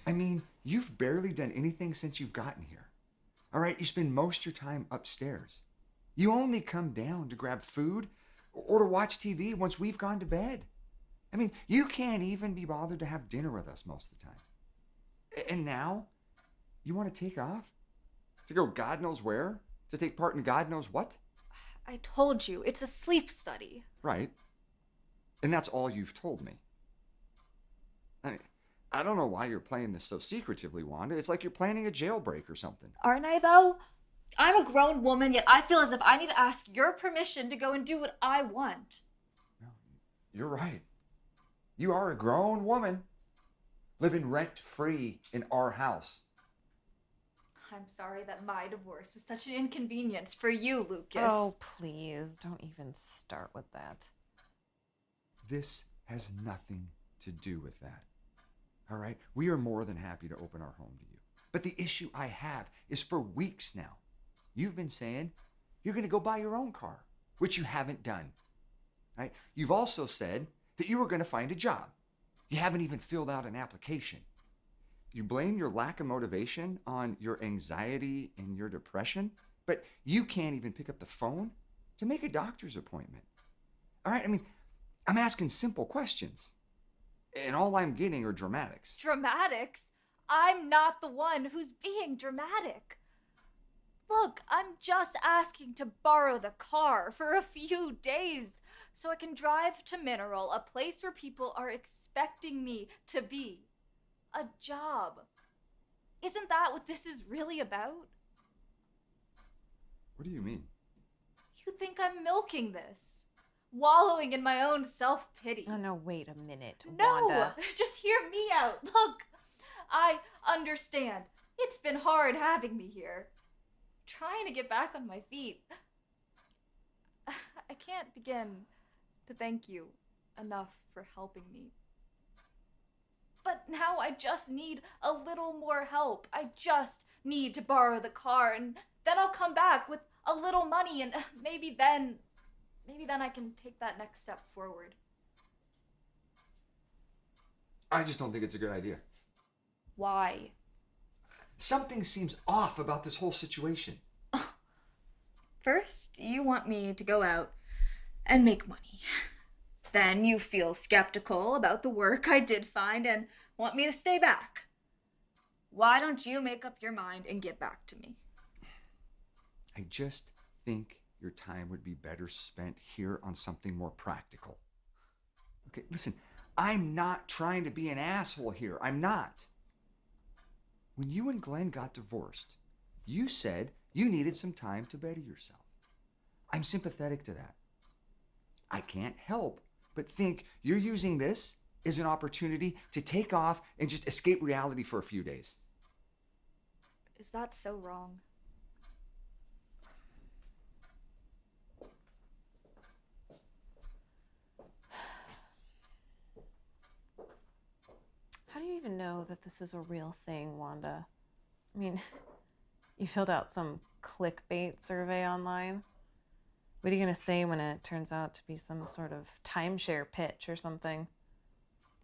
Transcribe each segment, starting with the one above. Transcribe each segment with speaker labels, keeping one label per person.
Speaker 1: I mean, you've barely done anything since you've gotten here. All right, you spend most of your time upstairs. You only come down to grab food or to watch TV once we've gone to bed. I mean, you can't even be bothered to have dinner with us most of the time. And now, you want to take off? To go God knows where? To take part in God knows what?
Speaker 2: I told you, it's a sleep study.
Speaker 1: Right. And that's all you've told me. I don't know why you're playing this so secretively, Wanda. It's like you're planning a jailbreak or something.
Speaker 2: Aren't I, though? I'm a grown woman, yet I feel as if I need to ask your permission to go and do what I want.
Speaker 1: No, you're right. You are a grown woman, living rent-free in our house.
Speaker 2: I'm sorry that my divorce was such an inconvenience for you, Lucas.
Speaker 3: Oh, please, don't even start with that.
Speaker 1: This has nothing to do with that. All right? We are more than happy to open our home to you. But the issue I have is for weeks now. You've been saying you're going to go buy your own car, which you haven't done. Right? You've also said that you were going to find a job. You haven't even filled out an application. You blame your lack of motivation on your anxiety and your depression, but you can't even pick up the phone to make a doctor's appointment. All right? I mean, I'm asking simple questions. And all I'm getting are dramatics.
Speaker 2: Dramatics? I'm not the one who's being dramatic. Look, I'm just asking to borrow the car for a few days so I can drive to Mineral, a place where people are expecting me to be. A job. Isn't that what this is really about?
Speaker 1: What do you mean?
Speaker 2: You think I'm milking this? Wallowing in my own self-pity.
Speaker 3: Oh, no, wait a minute,
Speaker 2: No!
Speaker 3: Wanda.
Speaker 2: Just hear me out. Look, I understand. It's been hard having me here. Trying to get back on my feet. I can't begin to thank you enough for helping me. But now I just need a little more help. I just need to borrow the car, and then I'll come back with a little money, and maybe then I can take that next step forward.
Speaker 1: I just don't think it's a good idea.
Speaker 2: Why?
Speaker 1: Something seems off about this whole situation.
Speaker 2: First, you want me to go out and make money. Then you feel skeptical about the work I did find and want me to stay back. Why don't you make up your mind and get back to me?
Speaker 1: I just think your time would be better spent here on something more practical. Okay, listen, I'm not trying to be an asshole here. I'm not. When you and Glenn got divorced, you said you needed some time to better yourself. I'm sympathetic to that. I can't help but think you're using this as an opportunity to take off and just escape reality for a few days.
Speaker 2: Is that so wrong?
Speaker 3: How do you even know that this is a real thing, Wanda? I mean, you filled out some clickbait survey online. What are you going to say when it turns out to be some sort of timeshare pitch or something?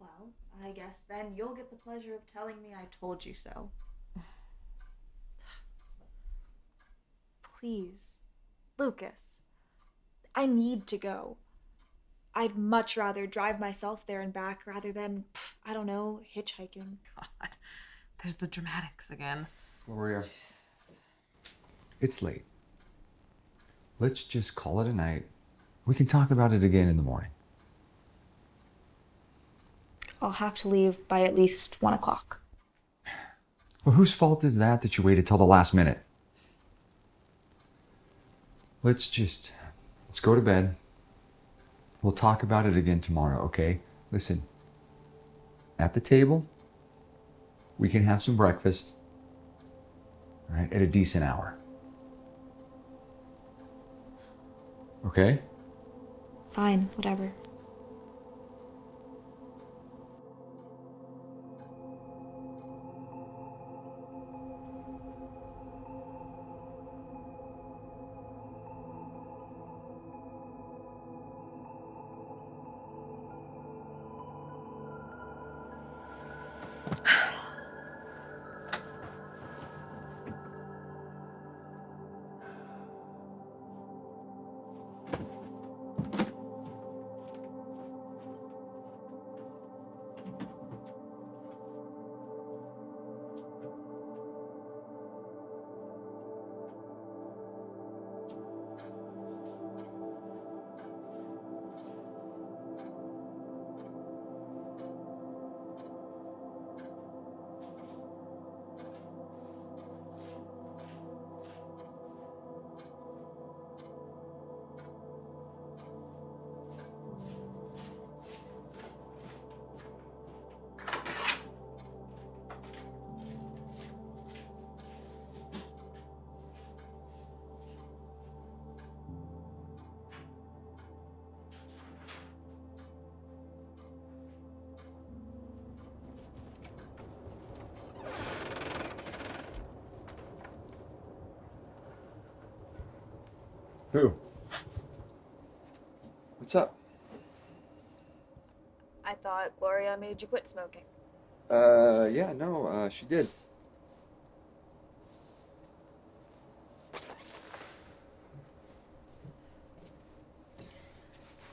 Speaker 2: Well, I guess then you'll get the pleasure of telling me I told you so. Please, Lucas, I need to go. I'd much rather drive myself there and back rather than, I don't know, hitchhiking.
Speaker 3: God, there's the dramatics again.
Speaker 1: Gloria, it's late. Let's just call it a night. We can talk about it again in the morning.
Speaker 2: I'll have to leave by at least 1 o'clock.
Speaker 1: Well, whose fault is that you waited till the last minute? Let's go to bed. We'll talk about it again tomorrow, okay? Listen, at the table, we can have some breakfast, all right, at a decent hour. Okay?
Speaker 2: Fine, whatever.
Speaker 1: Who? What's up?
Speaker 2: I thought Gloria made you quit smoking.
Speaker 1: Yeah, no, she did.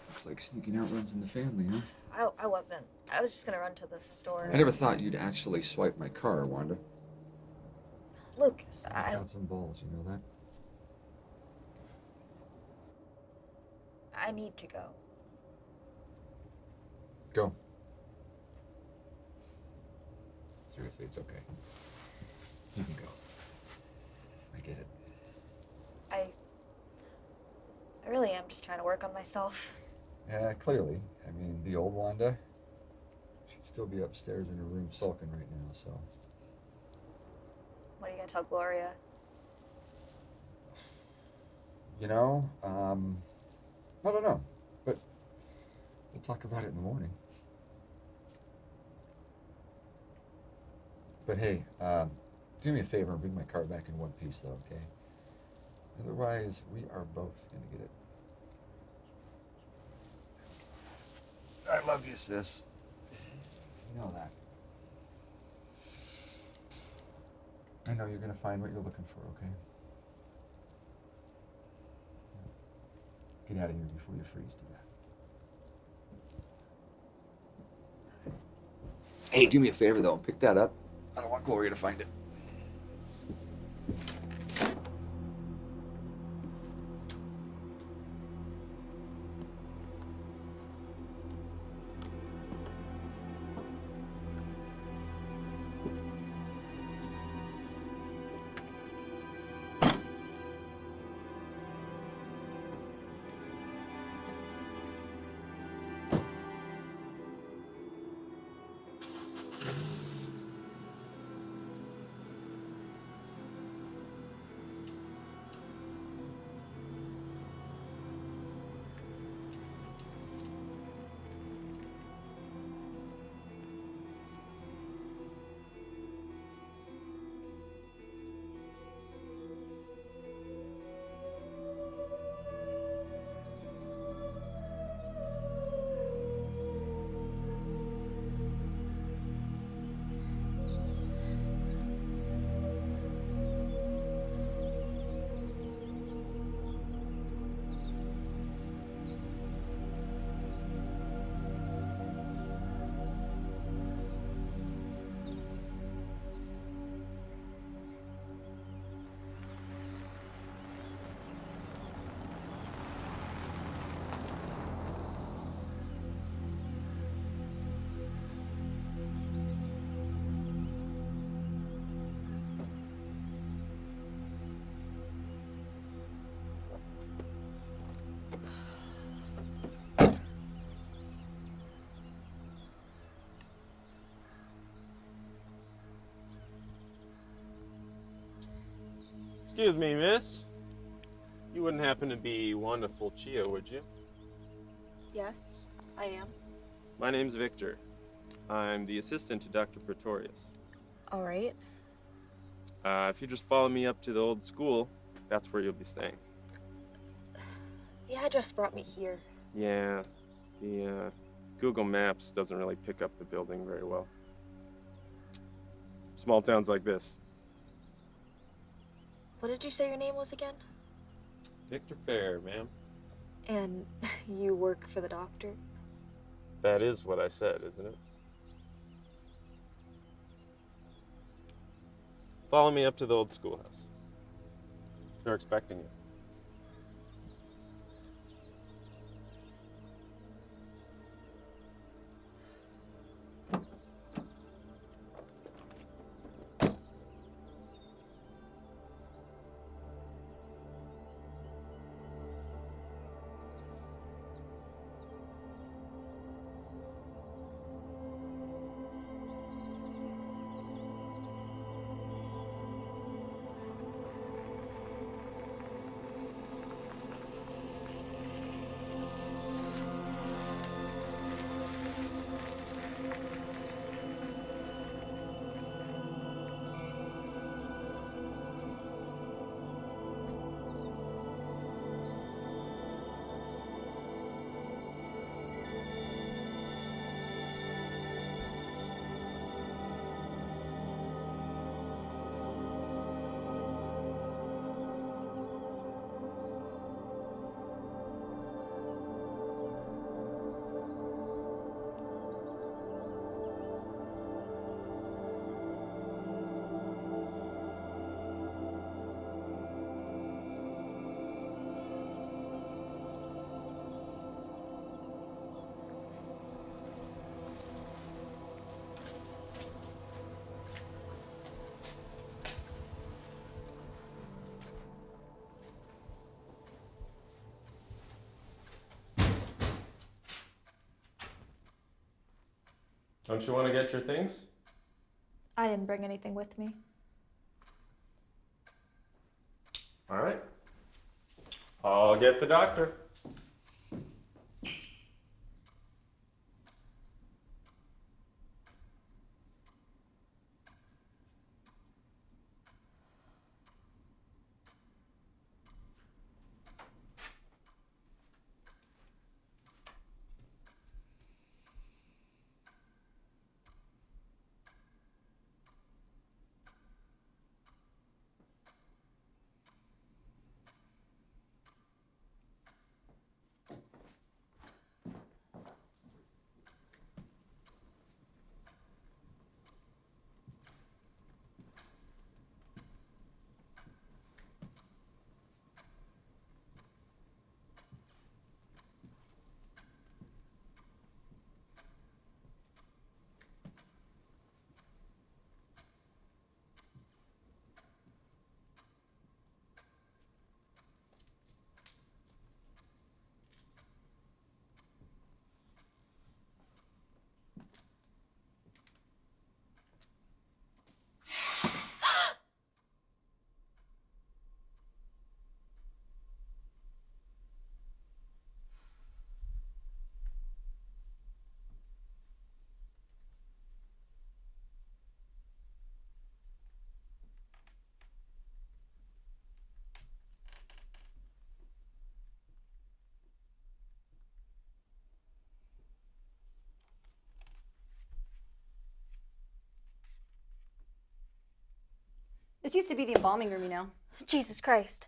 Speaker 1: Looks like sneaking out runs in the family, huh?
Speaker 2: I wasn't. I was just gonna run to the store.
Speaker 1: I never thought you'd actually swipe my car, Wanda.
Speaker 2: Lucas,
Speaker 1: I got some balls, you know that?
Speaker 2: I need to go.
Speaker 1: Go. Seriously, it's okay. You can go. I get it.
Speaker 2: I really am just trying to work on myself.
Speaker 1: Yeah, clearly. I mean, the old Wanda, she'd still be upstairs in her room sulking right now, so.
Speaker 2: What are you gonna tell Gloria?
Speaker 1: You know, I don't know, but we'll talk about it in the morning. But hey, do me a favor and bring my car back in one piece, though, okay? Otherwise, we are both gonna get it. I love you, sis. You know that. I know you're gonna find what you're looking for, okay? Get out of here before you freeze to death. Hey, do me a favor though, pick that up. I don't want Gloria to find it.
Speaker 4: Excuse me, miss. You wouldn't happen to be Wanda Fulcio, would you?
Speaker 2: Yes, I am.
Speaker 4: My name's Victor. I'm the assistant to Dr. Pretorius.
Speaker 2: All right.
Speaker 4: If you just follow me up to the old school, that's where you'll be staying.
Speaker 2: The address brought me here.
Speaker 4: Yeah, the Google Maps doesn't really pick up the building very well. Small towns like this.
Speaker 2: What did you say your name was again?
Speaker 4: Victor Fair, ma'am.
Speaker 2: And you work for the doctor?
Speaker 4: That is what I said, isn't it? Follow me up to the old schoolhouse. They're expecting you. Don't you want to get your things?
Speaker 2: I didn't bring anything with me.
Speaker 4: All right. I'll get the doctor.
Speaker 5: This used to be the embalming room, you know.
Speaker 2: Jesus Christ.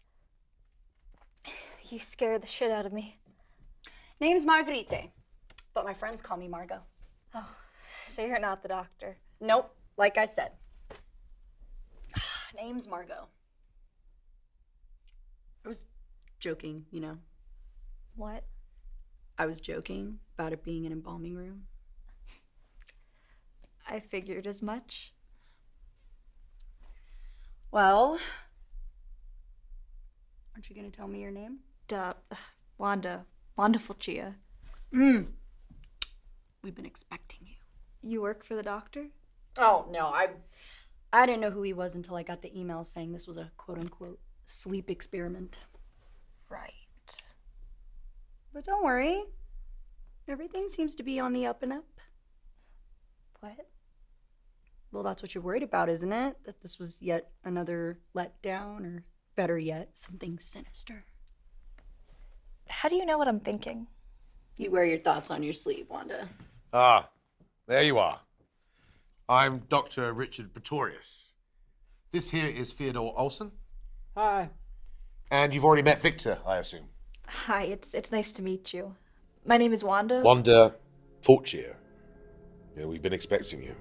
Speaker 2: You scared the shit out of me.
Speaker 5: Name's Marguerite, but my friends call me Margot.
Speaker 2: Oh, so you're not the doctor.
Speaker 5: Nope, like I said. Name's Margot. I was joking, you know.
Speaker 2: What?
Speaker 5: I was joking about it being an embalming room.
Speaker 2: I figured as much.
Speaker 5: Well, aren't you gonna tell me your name?
Speaker 2: Duh. Wanda. Wonderful Chia.
Speaker 5: We've been expecting you.
Speaker 2: You work for the doctor?
Speaker 5: Oh, no, I didn't know who he was until I got the email saying this was a quote-unquote sleep experiment.
Speaker 2: Right.
Speaker 5: But don't worry. Everything seems to be on the up and up.
Speaker 2: What?
Speaker 5: Well, that's what you're worried about, isn't it? That this was yet another letdown, or better yet, something sinister.
Speaker 2: How do you know what I'm thinking?
Speaker 5: You wear your thoughts on your sleeve, Wanda.
Speaker 6: Ah, there you are. I'm Dr. Richard Pretorius. This here is Theodore Olson.
Speaker 7: Hi.
Speaker 6: And you've already met Victor, I assume.
Speaker 2: Hi, it's nice to meet you. My name is Wanda.
Speaker 6: Wanda Fortier. Yeah, we've been expecting you.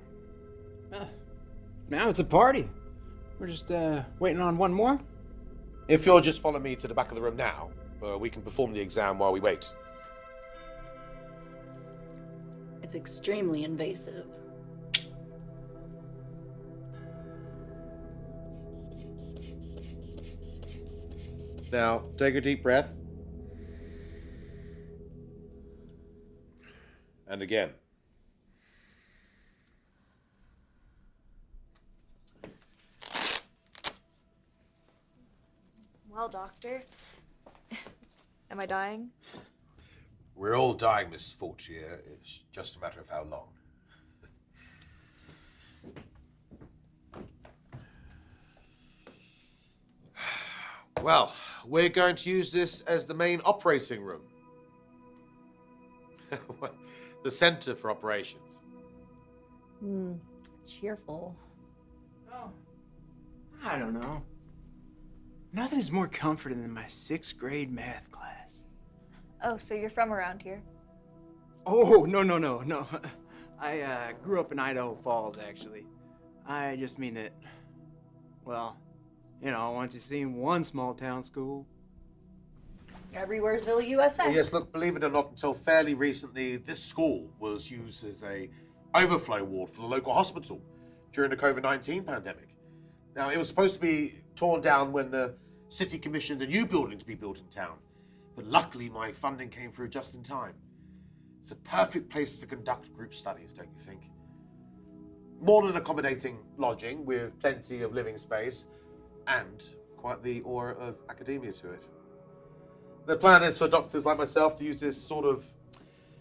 Speaker 7: Now it's a party. We're just waiting on one more.
Speaker 6: If you'll just follow me to the back of the room now, we can perform the exam while we wait.
Speaker 5: It's extremely invasive.
Speaker 6: Now, take a deep breath. And again.
Speaker 2: Well, doctor. Am I dying?
Speaker 6: We're all dying, Miss Fortier. It's just a matter of how long. Well, we're going to use this as the main operating room. The center for operations.
Speaker 5: Cheerful.
Speaker 7: Oh, I don't know. Nothing's more comforting than my 6th grade math class.
Speaker 2: Oh, so you're from around here?
Speaker 7: Oh, no. I grew up in Idaho Falls, actually. I just mean that, well, you know, once you've seen one small town school.
Speaker 5: Everywheresville, USA.
Speaker 6: Well, yes, look, believe it or not, until fairly recently, this school was used as a overflow ward for the local hospital during the COVID-19 pandemic. Now, it was supposed to be torn down when the city commissioned a new building to be built in town. But luckily, my funding came through just in time. It's a perfect place to conduct group studies, don't you think? More than accommodating lodging with plenty of living space and quite the aura of academia to it. The plan is for doctors like myself to use this sort of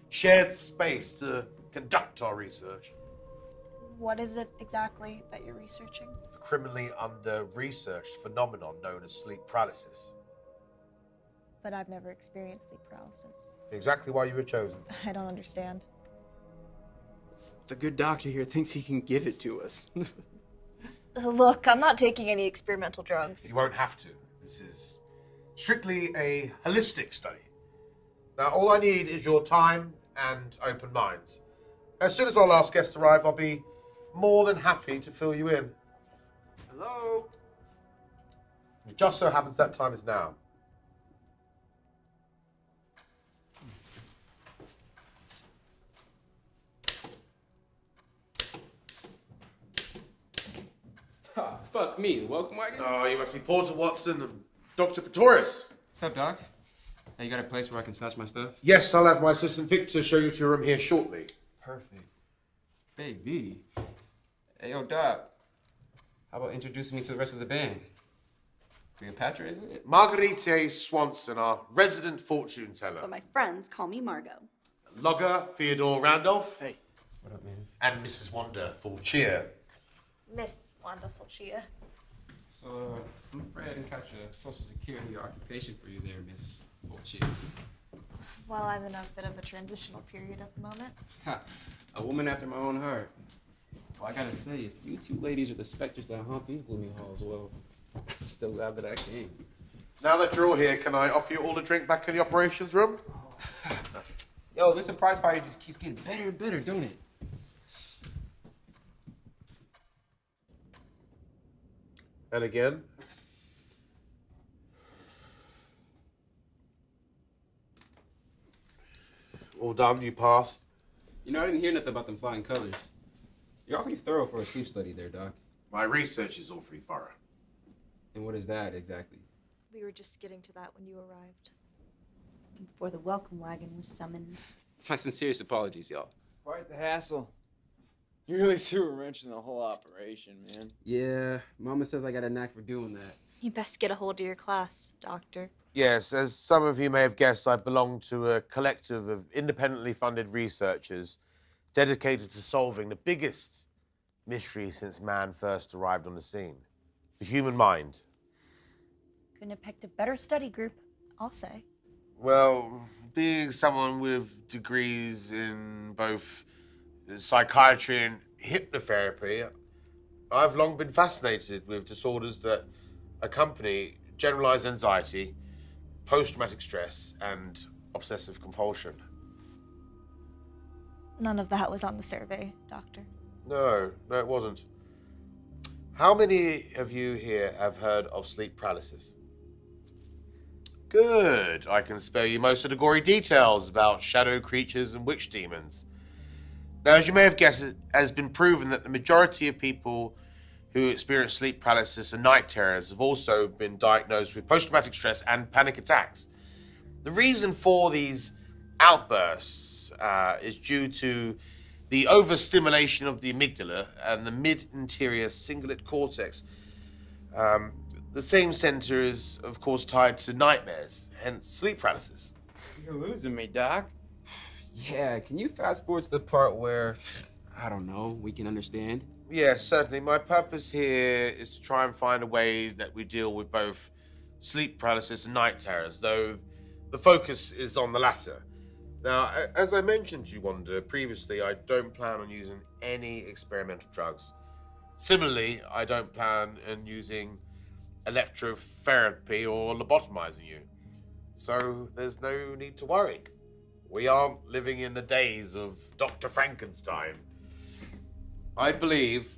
Speaker 6: shared space to conduct our research.
Speaker 2: What is it exactly that you're researching?
Speaker 6: The criminally under-researched phenomenon known as sleep paralysis.
Speaker 2: But I've never experienced sleep paralysis.
Speaker 6: Exactly why you were chosen.
Speaker 2: I don't understand.
Speaker 7: The good doctor here thinks he can give it to us.
Speaker 2: Look, I'm not taking any experimental drugs.
Speaker 6: You won't have to. This is strictly a holistic study. Now, all I need is your time and open minds. As soon as our last guests arrive, I'll be more than happy to fill you in.
Speaker 7: Hello?
Speaker 6: It just so happens that time is now.
Speaker 8: Oh, fuck me. Welcome wagon?
Speaker 6: Oh, you must be Porter Watson and Dr. Pretorius.
Speaker 8: What's up, Doc? Now you got a place where I can snatch my stuff?
Speaker 6: Yes, I'll have my assistant Victor show you to your room here shortly.
Speaker 8: Perfect. Baby. Hey, yo, Doc. How about introducing me to the rest of the band? Cleopatra, isn't it?
Speaker 6: Marguerite Swanson, our resident fortune teller.
Speaker 5: But my friends call me Margot.
Speaker 6: Logger Theodore Randolph.
Speaker 7: Hey.
Speaker 8: What up, man?
Speaker 6: And Mrs. Wanda Fortier.
Speaker 2: Miss Wonderful Chia.
Speaker 8: So, I'm afraid I didn't catch a social security or occupation for you there, Miss Bullshit.
Speaker 2: Well, I'm in a bit of a transitional period at the moment.
Speaker 8: Ha! A woman after my own heart. Well, I gotta say, if you two ladies are the specters that haunt these gloomy halls, well, I'm still glad that I came.
Speaker 6: Now that you're all here, can I offer you all a drink back in the operations room?
Speaker 8: Yo, this surprise party just keeps getting better and better, don't it?
Speaker 6: And again. All done, you passed.
Speaker 8: You know, I didn't hear nothing about them flying colors. You're awfully thorough for a sleep study there, Doc.
Speaker 6: My research is awfully thorough.
Speaker 8: And what is that exactly?
Speaker 2: We were just getting to that when you arrived.
Speaker 5: Before the welcome wagon was summoned.
Speaker 8: My sincerest apologies, y'all.
Speaker 7: Quite the hassle. You really threw a wrench in the whole operation, man.
Speaker 8: Yeah, Mama says I got a knack for doing that.
Speaker 2: You best get a hold of your class, Doctor.
Speaker 6: Yes, as some of you may have guessed, I belong to a collective of independently funded researchers dedicated to solving the biggest mystery since man first arrived on the scene. The human mind.
Speaker 5: Couldn't have picked a better study group.
Speaker 2: I'll say.
Speaker 6: Well, being someone with degrees in both psychiatry and hypnotherapy, I've long been fascinated with disorders that accompany generalized anxiety, post-traumatic stress, and obsessive compulsion.
Speaker 2: None of that was on the survey, Doctor.
Speaker 6: No, it wasn't. How many of you here have heard of sleep paralysis? Good. I can spare you most of the gory details about shadow creatures and witch demons. Now, as you may have guessed, it has been proven that the majority of people who experience sleep paralysis and night terrors have also been diagnosed with post-traumatic stress and panic attacks. The reason for these outbursts is due to the overstimulation of the amygdala and the mid-interior cingulate cortex. The same center is, of course, tied to nightmares, hence sleep paralysis.
Speaker 7: You're losing me, Doc.
Speaker 8: Yeah, can you fast forward to the part where, I don't know, we can understand?
Speaker 6: Yes, certainly. My purpose here is to try and find a way that we deal with both sleep paralysis and night terrors, though the focus is on the latter. Now, as I mentioned to you, Wanda, previously, I don't plan on using any experimental drugs. Similarly, I don't plan on using electrotherapy or lobotomizing you. So there's no need to worry. We aren't living in the days of Dr. Frankenstein. I believe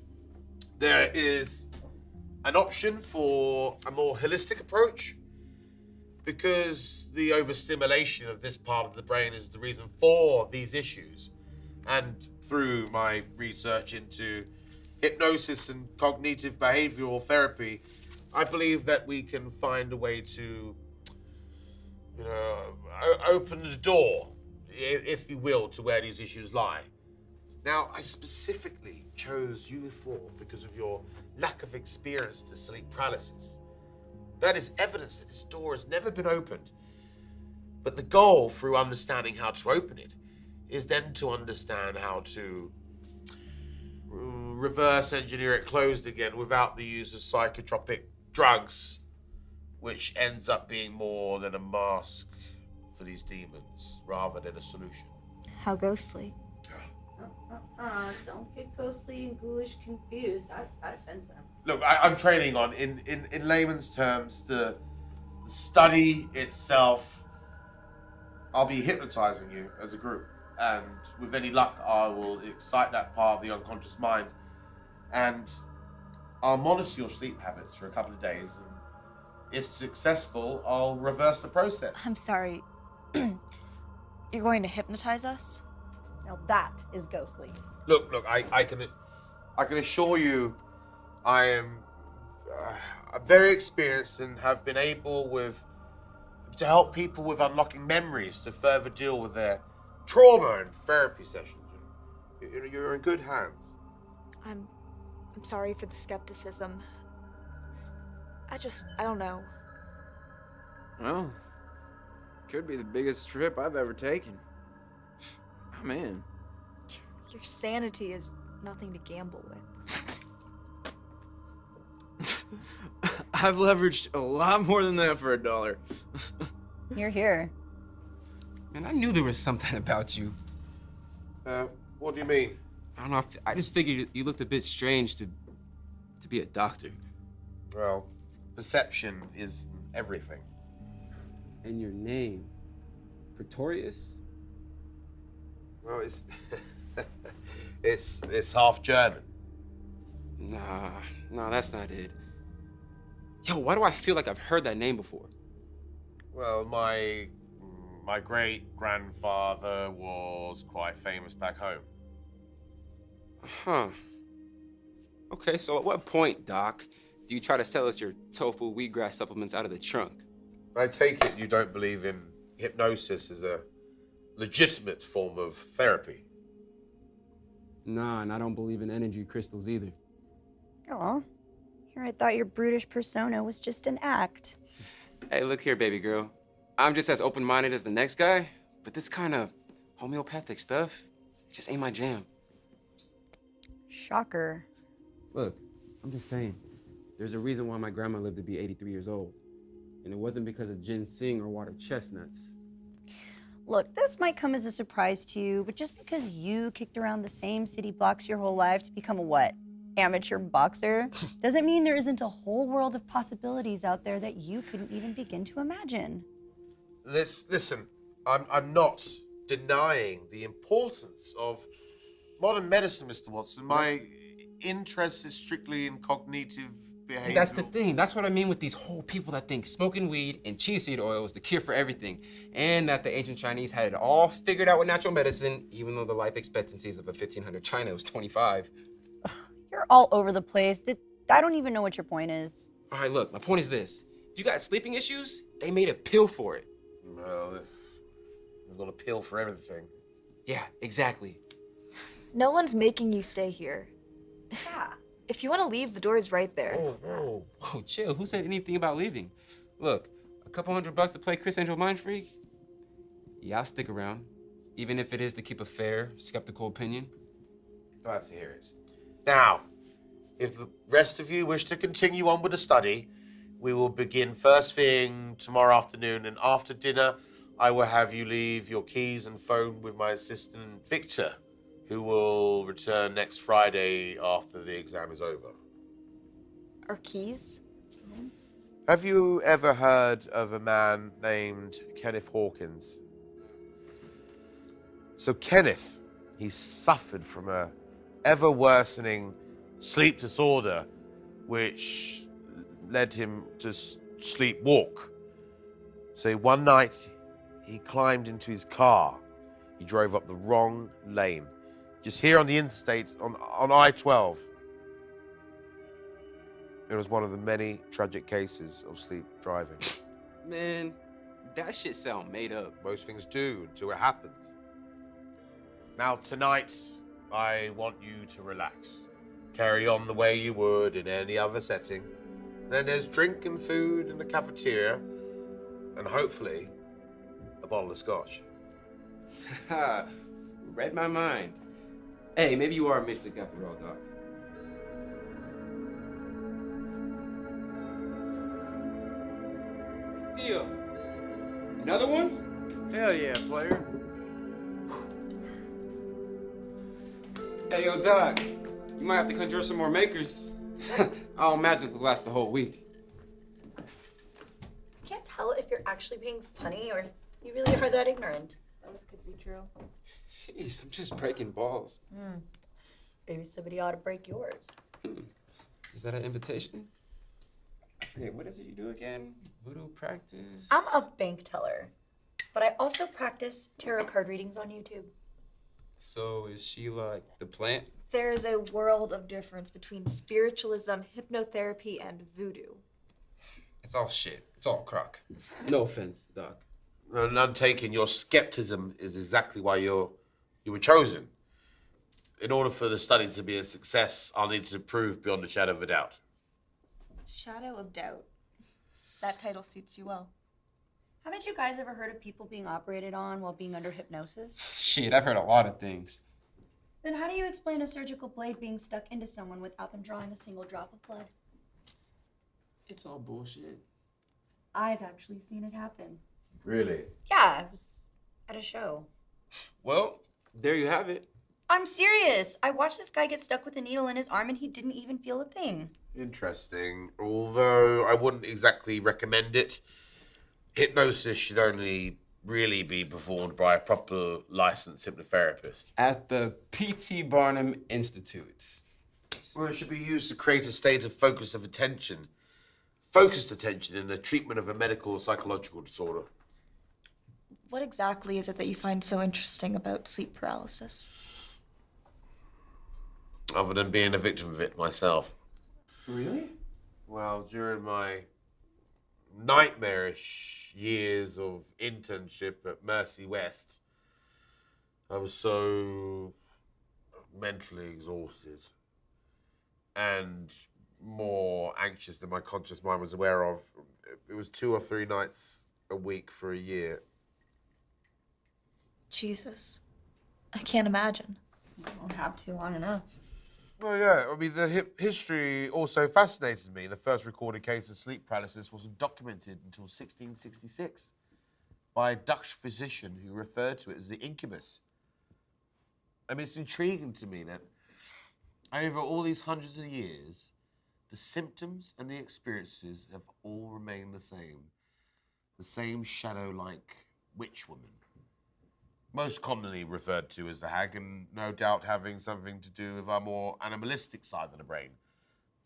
Speaker 6: there is an option for a more holistic approach because the overstimulation of this part of the brain is the reason for these issues. And through my research into hypnosis and cognitive behavioral therapy, I believe that we can find a way to, open the door, if you will, to where these issues lie. Now, I specifically chose you four because of your lack of experience to sleep paralysis. That is evidence that this door has never been opened. But the goal through understanding how to open it is then to understand how to reverse engineer it closed again without the use of psychotropic drugs, which ends up being more than a mask for these demons rather than a solution.
Speaker 2: How ghostly.
Speaker 5: Don't get ghostly and ghoulish confused. That offends them.
Speaker 6: Look, I'm training on, in layman's terms, the study itself. I'll be hypnotizing you as a group, and with any luck, I will excite that part of the unconscious mind, and I'll monitor your sleep habits for a couple of days, and if successful, I'll reverse the process.
Speaker 2: I'm sorry. You're going to hypnotize us?
Speaker 5: Now that is ghostly.
Speaker 6: Look, I can assure you, I am very experienced and have been able to help people with unlocking memories to further deal with their trauma in therapy sessions. You're in good hands.
Speaker 2: I'm sorry for the skepticism. I don't know.
Speaker 7: Well, could be the biggest trip I've ever taken. I'm in.
Speaker 2: Your sanity is nothing to gamble with.
Speaker 7: I've leveraged a lot more than that for $1.
Speaker 5: You're here.
Speaker 8: Man, I knew there was something about you.
Speaker 6: What do you mean?
Speaker 8: I don't know. I just figured you looked a bit strange to be a doctor.
Speaker 6: Well, perception is everything.
Speaker 8: And your name, Pretorius?
Speaker 6: Well, it's it's half German.
Speaker 8: Nah, that's not it. Yo, why do I feel like I've heard that name before?
Speaker 6: Well, my great grandfather was quite famous back home.
Speaker 8: Huh. Okay, so at what point, Doc, do you try to sell us your tofu wheatgrass supplements out of the trunk?
Speaker 6: I take it you don't believe in hypnosis as a legitimate form of therapy.
Speaker 8: Nah, and I don't believe in energy crystals either.
Speaker 5: Oh, here I thought your brutish persona was just an act.
Speaker 8: Hey, look here, baby girl. I'm just as open-minded as the next guy, but this kind of homeopathic stuff, it just ain't my jam.
Speaker 5: Shocker.
Speaker 8: Look, I'm just saying, there's a reason why my grandma lived to be 83 years old. And it wasn't because of ginseng or water chestnuts.
Speaker 5: Look, this might come as a surprise to you, but just because you kicked around the same city blocks your whole life to become a what? Amateur boxer? Doesn't mean there isn't a whole world of possibilities out there that you couldn't even begin to imagine.
Speaker 6: Listen, I'm not denying the importance of modern medicine, Mr. Watson. My interest is strictly in cognitive behavior.
Speaker 8: See, that's the thing. That's what I mean with these whole people that think smoking weed and chia seed oil is the cure for everything. And that the ancient Chinese had it all figured out with natural medicine, even though the life expectancies of a 1500 China was 25.
Speaker 5: You're all over the place. I don't even know what your point is.
Speaker 8: All right, look, my point is this. If you got sleeping issues, they made a pill for it.
Speaker 6: Well, there's not a pill for everything.
Speaker 8: Yeah, exactly.
Speaker 2: No one's making you stay here.
Speaker 5: Yeah.
Speaker 2: If you want to leave, the door is right there.
Speaker 8: Whoa, chill. Who said anything about leaving? Look, a couple $100 to play Chris Angel Mind Freak? Yeah, I'll stick around. Even if it is to keep a fair, skeptical opinion.
Speaker 6: Glad to hear it. Now, if the rest of you wish to continue on with the study, we will begin first thing tomorrow afternoon, and after dinner, I will have you leave your keys and phone with my assistant, Victor, who will return next Friday after the exam is over.
Speaker 2: Our keys?
Speaker 6: Have you ever heard of a man named Kenneth Hawkins? So Kenneth, he suffered from a ever-worsening sleep disorder, which led him to sleepwalk. So one night, he climbed into his car. He drove up the wrong lane. Just here on the interstate, on I-12. It was one of the many tragic cases of sleep driving.
Speaker 8: Man, that shit sound made up.
Speaker 6: Most things do until it happens. Now tonight, I want you to relax. Carry on the way you would in any other setting. Then there's drink and food in the cafeteria, and hopefully, a bottle of scotch.
Speaker 8: Ha, read my mind. Hey, maybe you are a mystic after all, Doc. Theo, another one?
Speaker 7: Hell yeah, player.
Speaker 8: Hey, yo, Doc, you might have to conjure some more makers. I don't imagine it'll last the whole week.
Speaker 5: I can't tell if you're actually being funny or if you really are that ignorant.
Speaker 3: That could be true.
Speaker 8: Jeez, I'm just breaking balls.
Speaker 5: Maybe somebody ought to break yours.
Speaker 8: Is that an invitation? I forget, what is it you do again? Voodoo practice?
Speaker 5: I'm a bank teller, but I also practice tarot card readings on YouTube.
Speaker 8: So is she like the plant?
Speaker 2: There's a world of difference between spiritualism, hypnotherapy, and voodoo.
Speaker 8: It's all shit. It's all crock. No offense, Doc.
Speaker 6: None taken. Your skepticism is exactly why you were chosen. In order for the study to be a success, I'll need to prove beyond a shadow of a doubt.
Speaker 2: Shadow of Doubt. That title suits you well.
Speaker 5: Haven't you guys ever heard of people being operated on while being under hypnosis?
Speaker 8: Shit, I've heard a lot of things.
Speaker 5: Then how do you explain a surgical blade being stuck into someone without them drawing a single drop of blood?
Speaker 8: It's all bullshit.
Speaker 5: I've actually seen it happen.
Speaker 6: Really?
Speaker 5: Yeah, I was at a show.
Speaker 8: Well, there you have it.
Speaker 5: I'm serious. I watched this guy get stuck with a needle in his arm and he didn't even feel a thing.
Speaker 6: Interesting. Although I wouldn't exactly recommend it. Hypnosis should only really be performed by a proper licensed hypnotherapist.
Speaker 8: At the P.T. Barnum Institute.
Speaker 6: Well, it should be used to create a state of focused attention in the treatment of a medical or psychological disorder.
Speaker 2: What exactly is it that you find so interesting about sleep paralysis?
Speaker 6: Other than being a victim of it myself.
Speaker 8: Really?
Speaker 6: Well, during my nightmarish years of internship at Mercy West, I was so mentally exhausted and more anxious than my conscious mind was aware of. It was 2 or 3 nights a week for a year.
Speaker 2: Jesus. I can't imagine.
Speaker 5: I don't have to long enough.
Speaker 6: Well, yeah, I mean, the history also fascinated me. The first recorded case of sleep paralysis wasn't documented until 1666 by a Dutch physician who referred to it as the incubus. I mean, it's intriguing to me that over all these hundreds of years, the symptoms and the experiences have all remained the same. The same shadow-like witch woman. Most commonly referred to as the hag, and no doubt having something to do with our more animalistic side of the brain,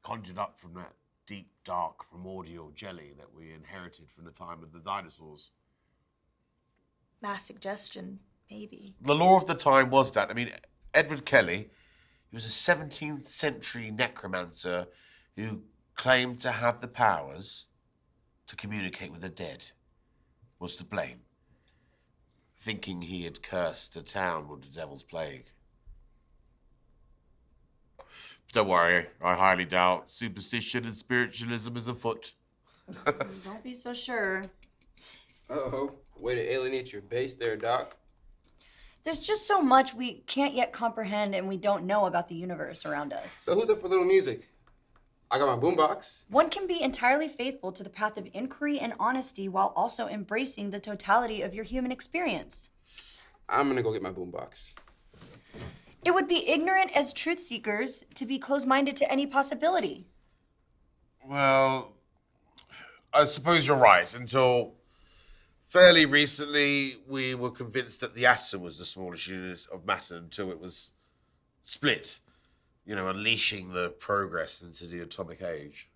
Speaker 6: conjured up from that deep, dark, primordial jelly that we inherited from the time of the dinosaurs.
Speaker 2: Mass suggestion, maybe.
Speaker 6: The law of the time was that. I mean, Edward Kelly, he was a 17th century necromancer who claimed to have the powers to communicate with the dead, was to blame, thinking he had cursed a town with the devil's plague. Don't worry, I highly doubt superstition and spiritualism is afoot.
Speaker 5: Don't be so sure.
Speaker 8: Uh-oh. Way to alienate your base there, Doc.
Speaker 5: There's just so much we can't yet comprehend and we don't know about the universe around us.
Speaker 8: So who's up for a little music? I got my boombox.
Speaker 5: One can be entirely faithful to the path of inquiry and honesty while also embracing the totality of your human experience.
Speaker 8: I'm gonna go get my boombox.
Speaker 5: It would be ignorant as truth seekers to be closed-minded to any possibility.
Speaker 6: Well, I suppose you're right. Until fairly recently, we were convinced that the atom was the smallest unit of matter until it was split, you know, unleashing the progress into the atomic age.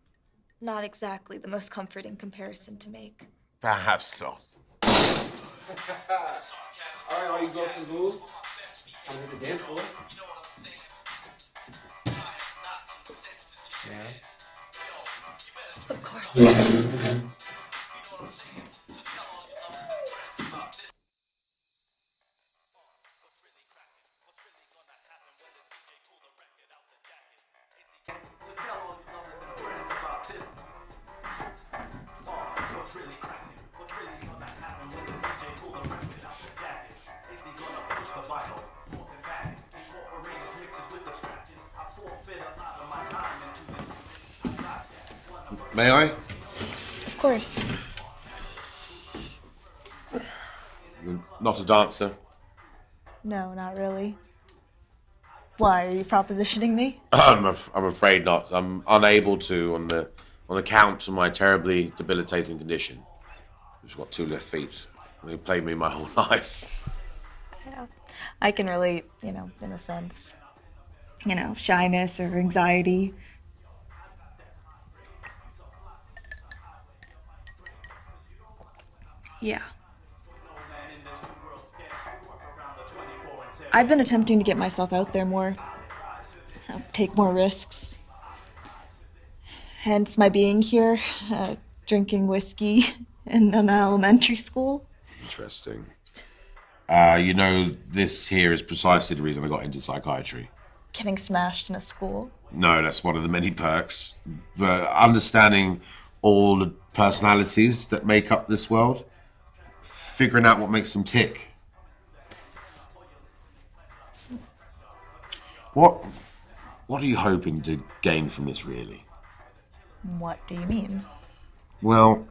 Speaker 2: Not exactly the most comforting comparison to make.
Speaker 6: Perhaps not.
Speaker 8: All right, all you ghosts and ghouls, time to hit the dance floor. Yeah.
Speaker 2: Of course.
Speaker 6: May I?
Speaker 2: Of course.
Speaker 6: You're not a dancer.
Speaker 2: No, not really. Why, are you propositioning me?
Speaker 6: I'm afraid not. I'm unable to on account of my terribly debilitating condition. I've just got 2 left feet. They played me my whole life.
Speaker 2: Yeah. I can relate, in a sense. Shyness or anxiety. Yeah. I've been attempting to get myself out there more. Take more risks. Hence my being here, drinking whiskey in an elementary school.
Speaker 6: Interesting. This here is precisely the reason I got into psychiatry.
Speaker 2: Getting smashed in a school.
Speaker 6: No, that's one of the many perks. But understanding all the personalities that make up this world, figuring out what makes them tick. What are you hoping to gain from this, really?
Speaker 2: What do you mean?
Speaker 6: Well,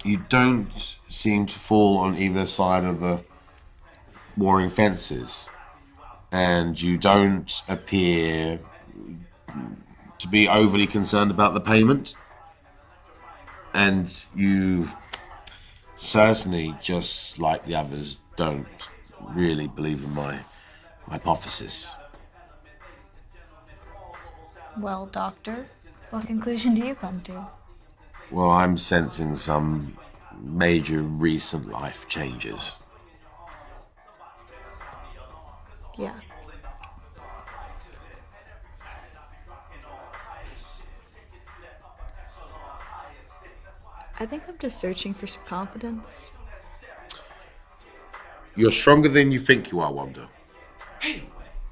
Speaker 6: you don't seem to fall on either side of the warring fences. and you don't appear to be overly concerned about the payment. And you certainly, just like the others, don't really believe in my hypothesis.
Speaker 2: Well, Doctor, what conclusion do you come to?
Speaker 6: Well, I'm sensing some major recent life changes.
Speaker 2: Yeah. I think I'm just searching for some confidence.
Speaker 6: You're stronger than you think you are, Wanda.
Speaker 8: Hey,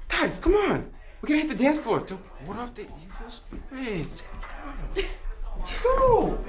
Speaker 8: guys, come on. We're gonna hit the dance floor. Don't ward off the evil spirits. Come on. Let's go.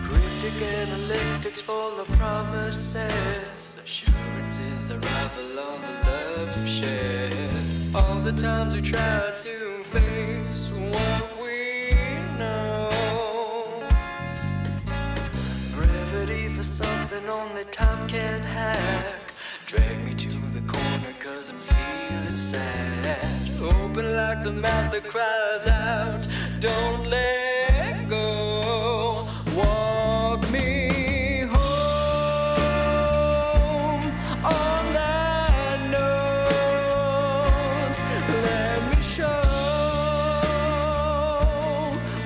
Speaker 9: Cryptic analytics full of promises, assurances the rival of the love you've shared. All the times we tried to face what we know. Brevity for something only time can hack. Drag me to the corner cause I'm feeling sad. Open like the mouth that cries out, don't let go. Walk me home on that note. Let me show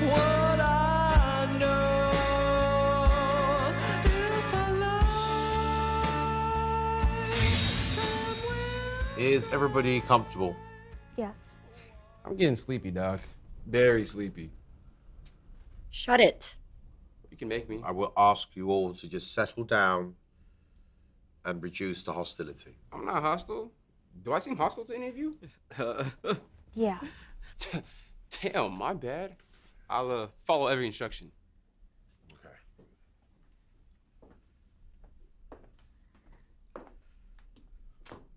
Speaker 9: what I know. If I lie,
Speaker 6: Is everybody comfortable?
Speaker 2: Yes.
Speaker 8: I'm getting sleepy, Doc. Very sleepy.
Speaker 5: Shut it.
Speaker 8: You can make me.
Speaker 6: I will ask you all to just settle down and reduce the hostility.
Speaker 8: I'm not hostile. Do I seem hostile to any of you?
Speaker 2: Yeah.
Speaker 8: Damn, my bad. I'll follow every instruction.
Speaker 6: Okay.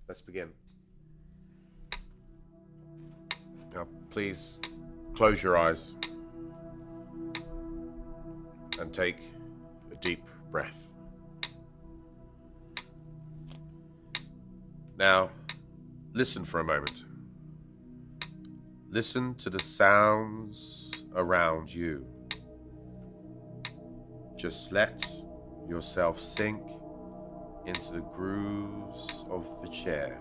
Speaker 6: Let's begin. Now, please close your eyes and take a deep breath. Now, listen for a moment. Listen to the sounds around you. Just let yourself sink into the grooves of the chair.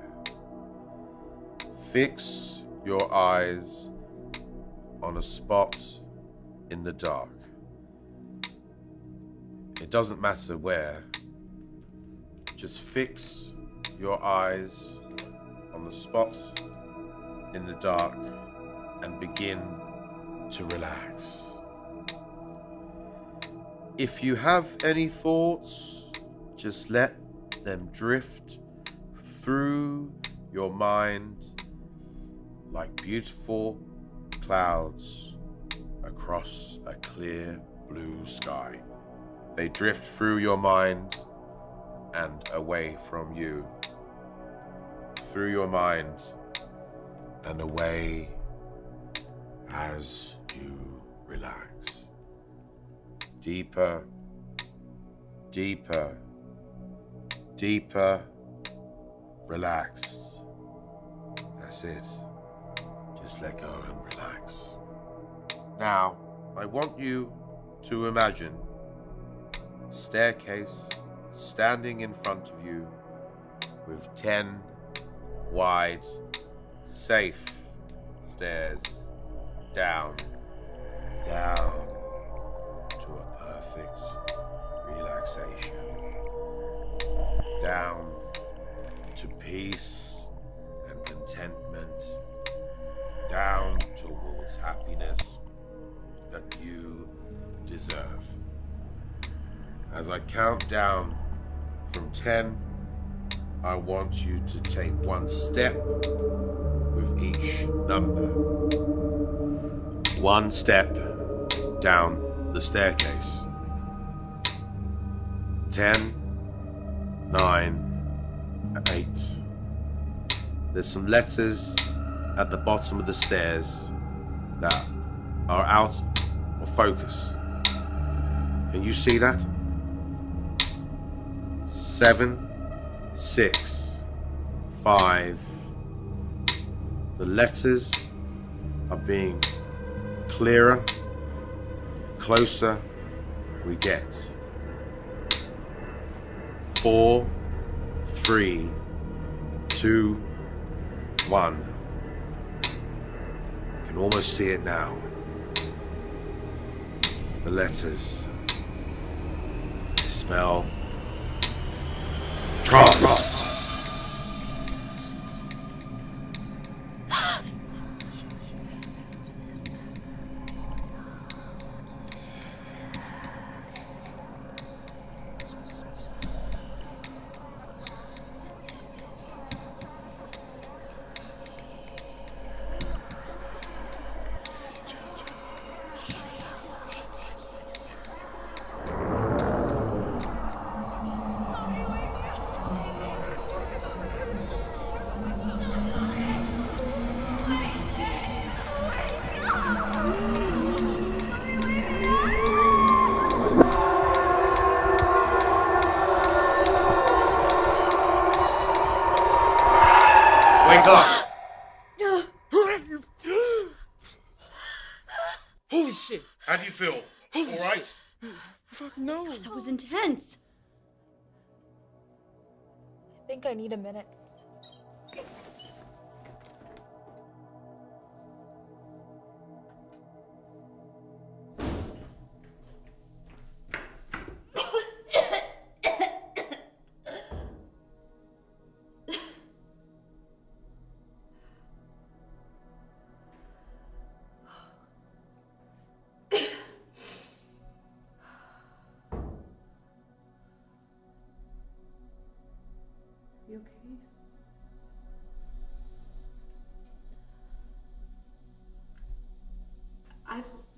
Speaker 6: Fix your eyes on a spot in the dark. It doesn't matter where. Just fix your eyes on the spot in the dark and begin to relax. If you have any thoughts, just let them drift through your mind like beautiful clouds across a clear blue sky. They drift through your mind and away from you. Through your mind and away as you relax. Deeper, deeper, deeper, relaxed. That's it. Just let go and relax. Now, I want you to imagine a staircase standing in front of you with 10 wide, safe stairs down, down to a perfect relaxation. Down to peace and contentment. Down towards happiness that you deserve. As I count down from 10, I want you to take one step with each number. One step down the staircase. 10, 9, 8. There's some letters at the bottom of the stairs that are out of focus. Can you see that? 7, 6, 5. The letters are being clearer, closer we get. 4, 3, 2, 1. Can almost see it now. The letters spell trust. Wake up!
Speaker 8: Holy shit!
Speaker 6: How do you feel?
Speaker 8: Holy
Speaker 6: All right?
Speaker 8: shit. Fuck no.
Speaker 5: That was intense.
Speaker 2: I think I need a minute.
Speaker 3: You okay?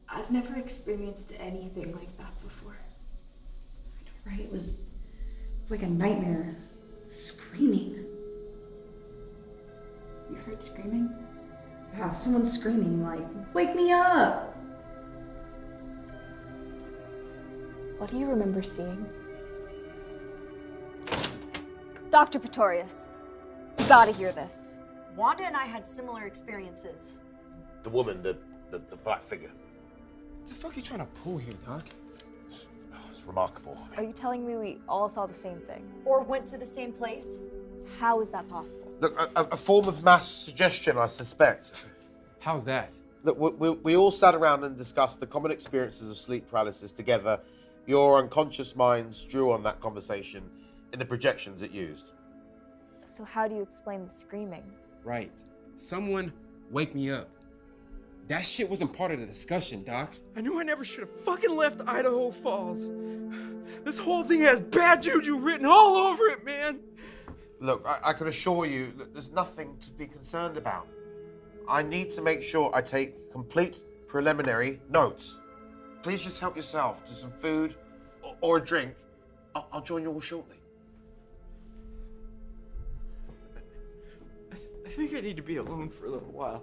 Speaker 10: I've never experienced anything like that before.
Speaker 5: I know, right? It was like a nightmare. Screaming.
Speaker 10: You heard screaming?
Speaker 5: Yeah, someone screaming like, "Wake me up!"
Speaker 10: What do you remember seeing?
Speaker 2: Dr. Pretorius, you gotta hear this.
Speaker 5: Wanda and I had similar experiences.
Speaker 6: The woman, the black figure.
Speaker 8: What the fuck are you trying to pull here, Doc?
Speaker 6: It's remarkable.
Speaker 2: Are you telling me we all saw the same thing?
Speaker 5: Or went to the same place.
Speaker 2: How is that possible?
Speaker 6: Look, a form of mass suggestion, I suspect.
Speaker 8: How's that?
Speaker 6: Look, we all sat around and discussed the common experiences of sleep paralysis together. Your unconscious minds drew on that conversation in the projections it used.
Speaker 2: So how do you explain the screaming?
Speaker 8: Right. Someone wake me up. That shit wasn't part of the discussion, Doc.
Speaker 7: I knew I never should have fucking left Idaho Falls. This whole thing has bad juju written all over it, man.
Speaker 6: Look, I can assure you that there's nothing to be concerned about. I need to make sure I take complete preliminary notes. Please just help yourself to some food or a drink. I'll join you all shortly.
Speaker 7: I think I need to be alone for a little while.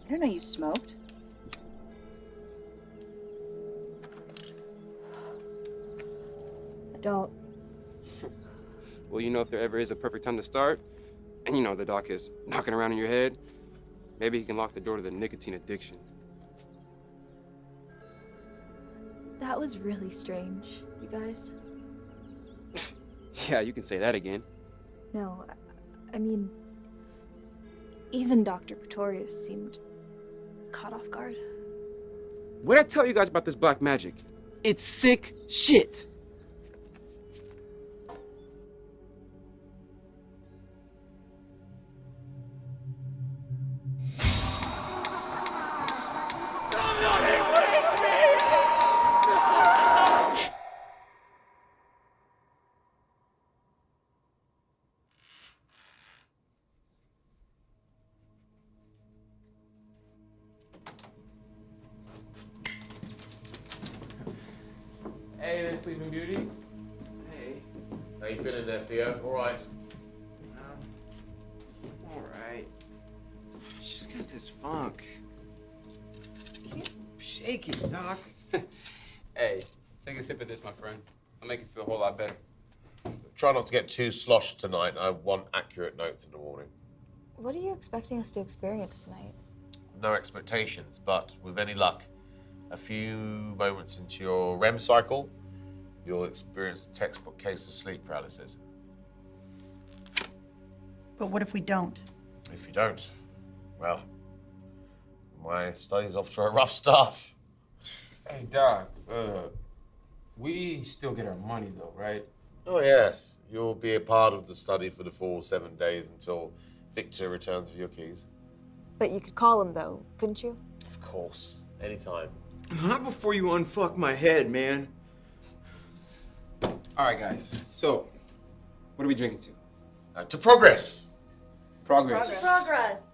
Speaker 5: I didn't know you smoked.
Speaker 2: I don't.
Speaker 8: Well, you know, if there ever is a perfect time to start, and you know the doc is knocking around in your head, maybe he can lock the door to the nicotine addiction.
Speaker 2: That was really strange, you guys.
Speaker 8: Yeah, you can say that again.
Speaker 2: No, I mean, even Dr. Pretorius seemed caught off guard.
Speaker 8: What did I tell you guys about this black magic? It's sick shit. Hey there, Sleeping Beauty.
Speaker 7: Hey,
Speaker 6: How you feeling there, Theo? All right.
Speaker 7: all right. She's got this funk. Can't shake it, Doc.
Speaker 8: Hey, take a sip of this, my friend. I'll make you feel a whole lot better.
Speaker 6: Try not to get too sloshed tonight. I want accurate notes in the morning.
Speaker 11: What are you expecting us to experience tonight?
Speaker 6: No expectations, but with any luck, a few moments into your REM cycle, you'll experience a textbook case of sleep paralysis.
Speaker 5: But what if we don't?
Speaker 6: If you don't, well, my study's off to a rough start.
Speaker 8: Hey, Doc, we still get our money though, right?
Speaker 6: Oh, yes. You'll be a part of the study for the full 7 days until Victor returns with your keys.
Speaker 11: But you could call him, though, couldn't you?
Speaker 6: Of course. Anytime.
Speaker 7: Not before you unfuck my head, man.
Speaker 8: All right, guys. So, what are we drinking to?
Speaker 6: To progress.
Speaker 8: Progress.
Speaker 5: Progress.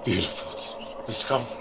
Speaker 6: Beautiful discovery.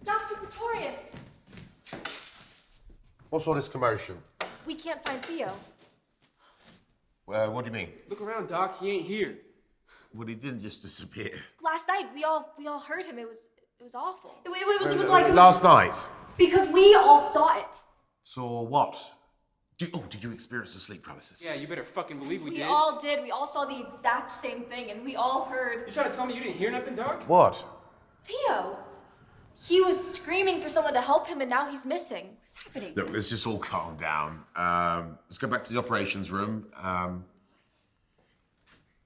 Speaker 2: Dr. Pretorius!
Speaker 6: What's all this commotion?
Speaker 2: We can't find Theo.
Speaker 6: What do you mean?
Speaker 8: Look around, Doc. He ain't here.
Speaker 6: Well, he didn't just disappear.
Speaker 2: Last night, we all heard him. It was awful. It was
Speaker 6: Last night.
Speaker 2: because we all saw it.
Speaker 6: So what? Did you experience a sleep paralysis?
Speaker 8: Yeah, you better fucking believe we
Speaker 2: We
Speaker 8: did.
Speaker 2: all did. We all saw the exact same thing, and we all heard
Speaker 8: You trying to tell me you didn't hear nothing, Doc?
Speaker 6: What?
Speaker 2: Theo. He was screaming for someone to help him, and now he's missing. What's happening?
Speaker 6: Look, let's just all calm down. Let's go back to the operations room.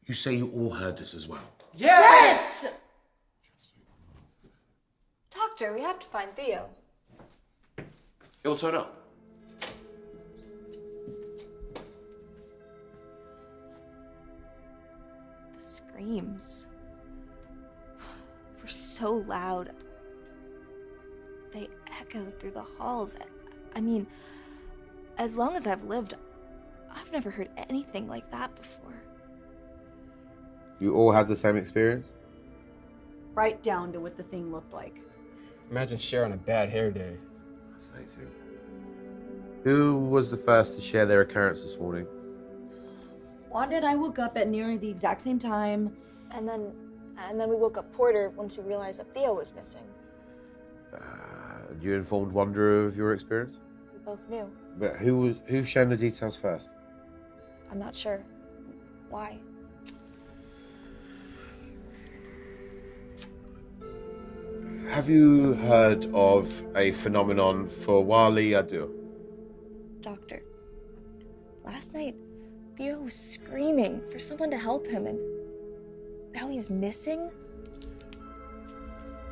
Speaker 6: You say you all heard this as well?
Speaker 2: Yes! Doctor, we have to find Theo.
Speaker 6: He'll turn up.
Speaker 2: The screams were so loud. They echoed through the halls. I mean, as long as I've lived, I've never heard anything like that before.
Speaker 6: You all had the same experience?
Speaker 5: Right down to what the thing looked like.
Speaker 8: Imagine Cher on a bad hair day.
Speaker 6: Fascinating. Who was the first to share their occurrence this morning?
Speaker 5: Wanda and I woke up at nearly the exact same time.
Speaker 11: And then we woke up Porter once we realized that Theo was missing.
Speaker 6: You informed Wanda of your experience?
Speaker 11: We both knew.
Speaker 6: But who shared the details first?
Speaker 11: I'm not sure. Why?
Speaker 6: Have you heard of a phenomenon for Wali Adu?
Speaker 2: Doctor, last night, Theo was screaming for someone to help him, and now he's missing?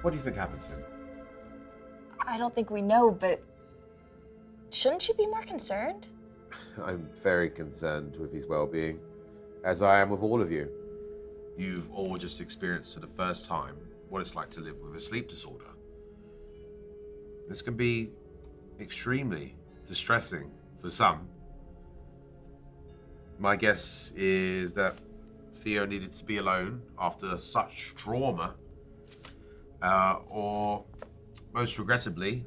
Speaker 6: What do you think happened to him?
Speaker 11: I don't think we know, but shouldn't you be more concerned?
Speaker 6: I'm very concerned with his well-being, as I am with all of you. You've all just experienced for the first time what it's like to live with a sleep disorder. This can be extremely distressing for some. My guess is that Theo needed to be alone after such trauma, or most regrettably,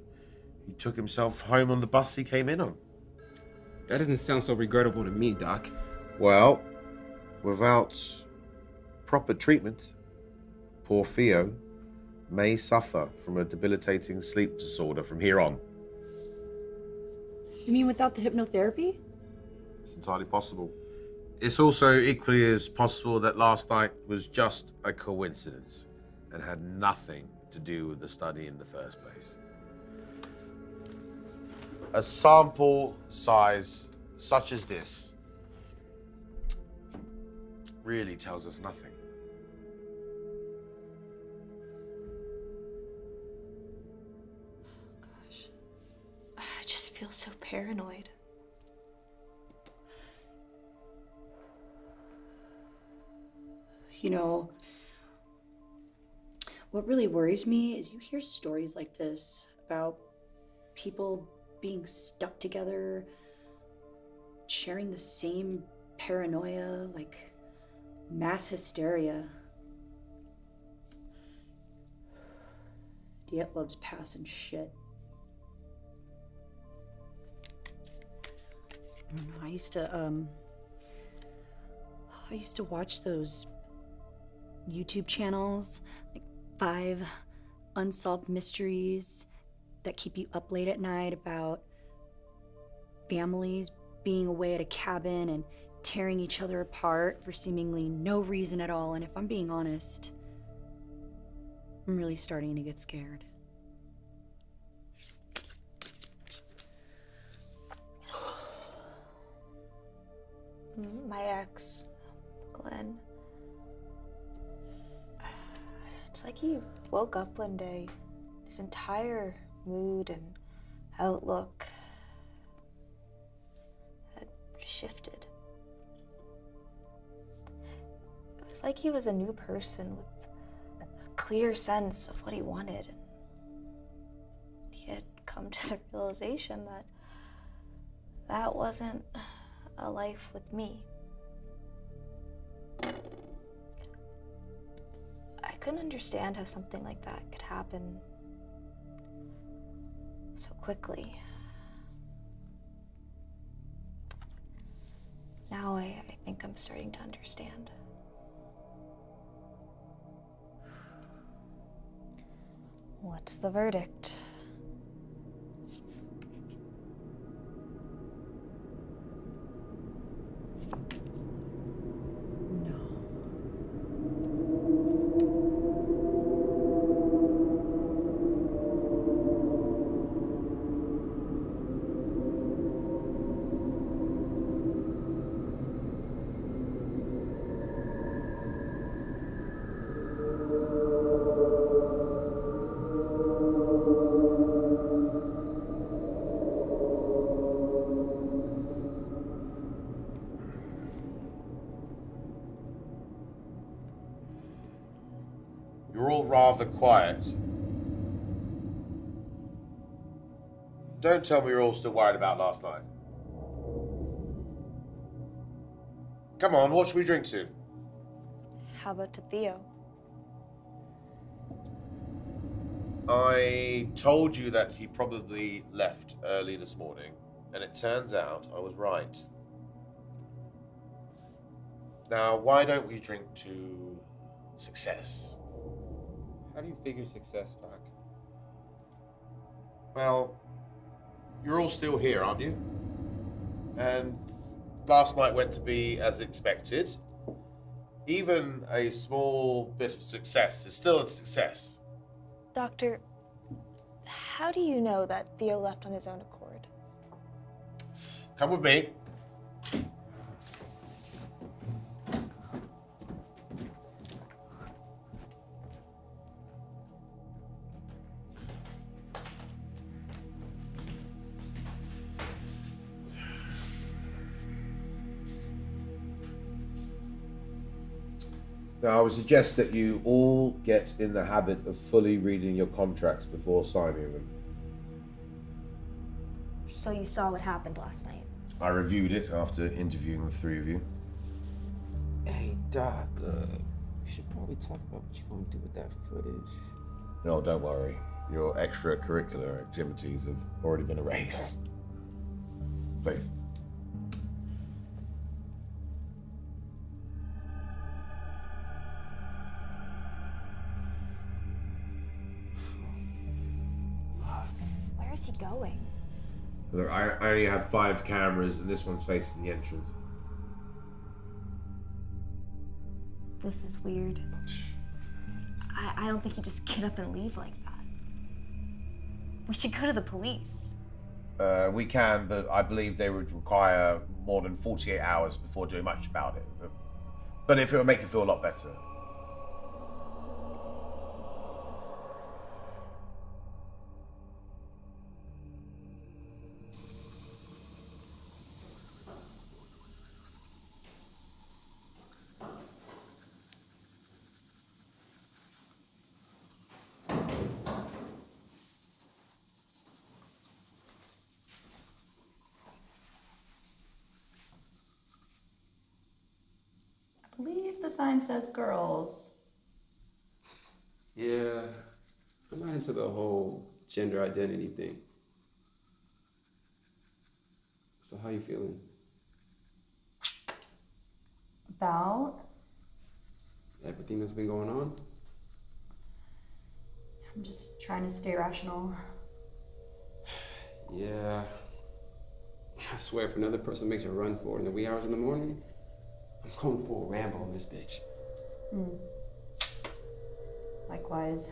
Speaker 6: he took himself home on the bus he came in on.
Speaker 8: That doesn't sound so regrettable to me, Doc.
Speaker 6: Well, without proper treatment, poor Theo may suffer from a debilitating sleep disorder from here on.
Speaker 5: You mean without the hypnotherapy?
Speaker 6: It's entirely possible. It's also equally as possible that last night was just a coincidence and had nothing to do with the study in the first place. A sample size such as this really tells us nothing.
Speaker 2: Gosh, I just feel so paranoid.
Speaker 5: You know, what really worries me is you hear stories like this about people being stuck together,
Speaker 12: sharing the same paranoia, like mass hysteria. Dietlov's passing shit. I don't know, I used to watch those YouTube channels, like 5 unsolved mysteries that keep you up late at night about families being away at a cabin and tearing each other apart for seemingly no reason at all. And if I'm being honest, I'm really starting to get scared.
Speaker 11: My ex, Glenn. It's like he woke up one day, his entire mood and outlook had shifted. It was like he was a new person with a clear sense of what he wanted. He had come to the realization that that wasn't a life with me. I couldn't understand how something like that could happen so quickly. Now I think I'm starting to understand. What's the verdict?
Speaker 6: You're all rather quiet. Don't tell me you're all still worried about last night. Come on, what should we drink to?
Speaker 11: How about to Theo?
Speaker 6: I told you that he probably left early this morning, and it turns out I was right. Now, why don't we drink to success?
Speaker 8: How do you figure success, Doc?
Speaker 6: Well, you're all still here, aren't you? And last night went to be as expected. Even a small bit of success is still a success.
Speaker 11: Doctor, how do you know that Theo left on his own accord?
Speaker 6: Come with me. Now, I would suggest that you all get in the habit of fully reading your contracts before signing them.
Speaker 11: So you saw what happened last night?
Speaker 6: I reviewed it after interviewing the 3 of you.
Speaker 8: Hey, Doc, we should probably talk about what you're going to do with that footage.
Speaker 6: No, don't worry. Your extracurricular activities have already been erased. Please.
Speaker 11: Where is he going?
Speaker 6: Look, I only have 5 cameras, and this one's facing the entrance.
Speaker 11: This is weird. I don't think he'd just get up and leave like that. We should go to the police.
Speaker 6: We can, but I believe they would require more than 48 hours before doing much about it. But if it would make you feel a lot better.
Speaker 12: sign says girls.
Speaker 8: Yeah, I'm not into the whole gender identity thing. So how you feeling?
Speaker 12: About?
Speaker 8: Everything that's been going on?
Speaker 12: I'm just trying to stay rational.
Speaker 8: Yeah. I swear, if another person makes a run for it in the wee hours in the morning, I'm going for a ramble on this bitch.
Speaker 12: Likewise.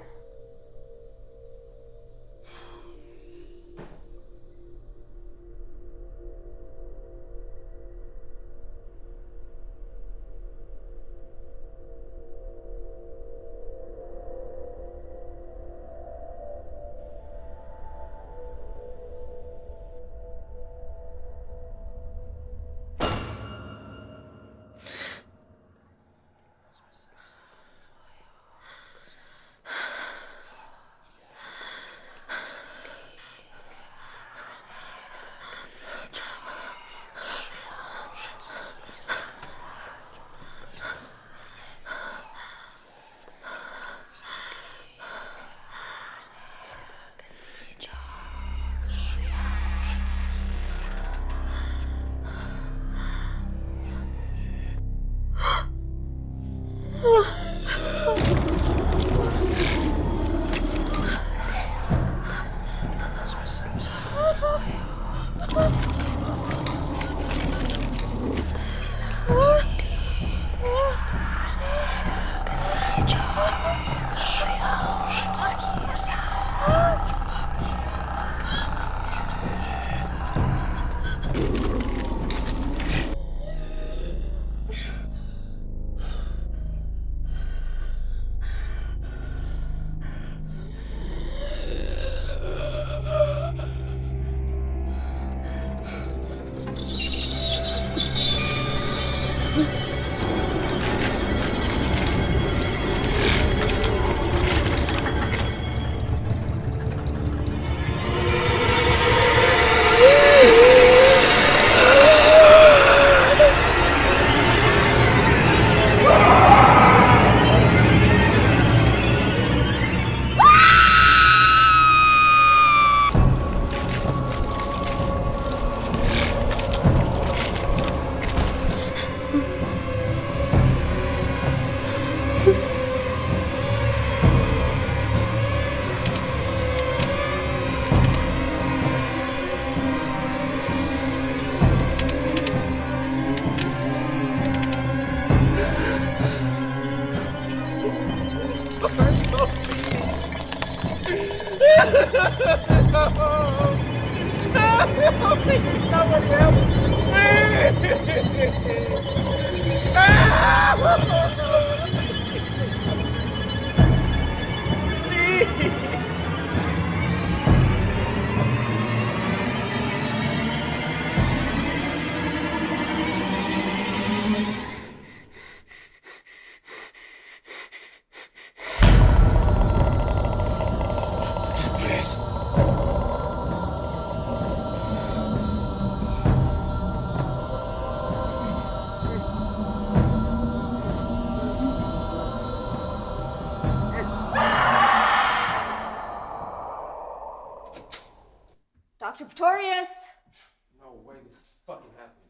Speaker 2: Dr. Pretorius!
Speaker 8: No way, this is fucking happening.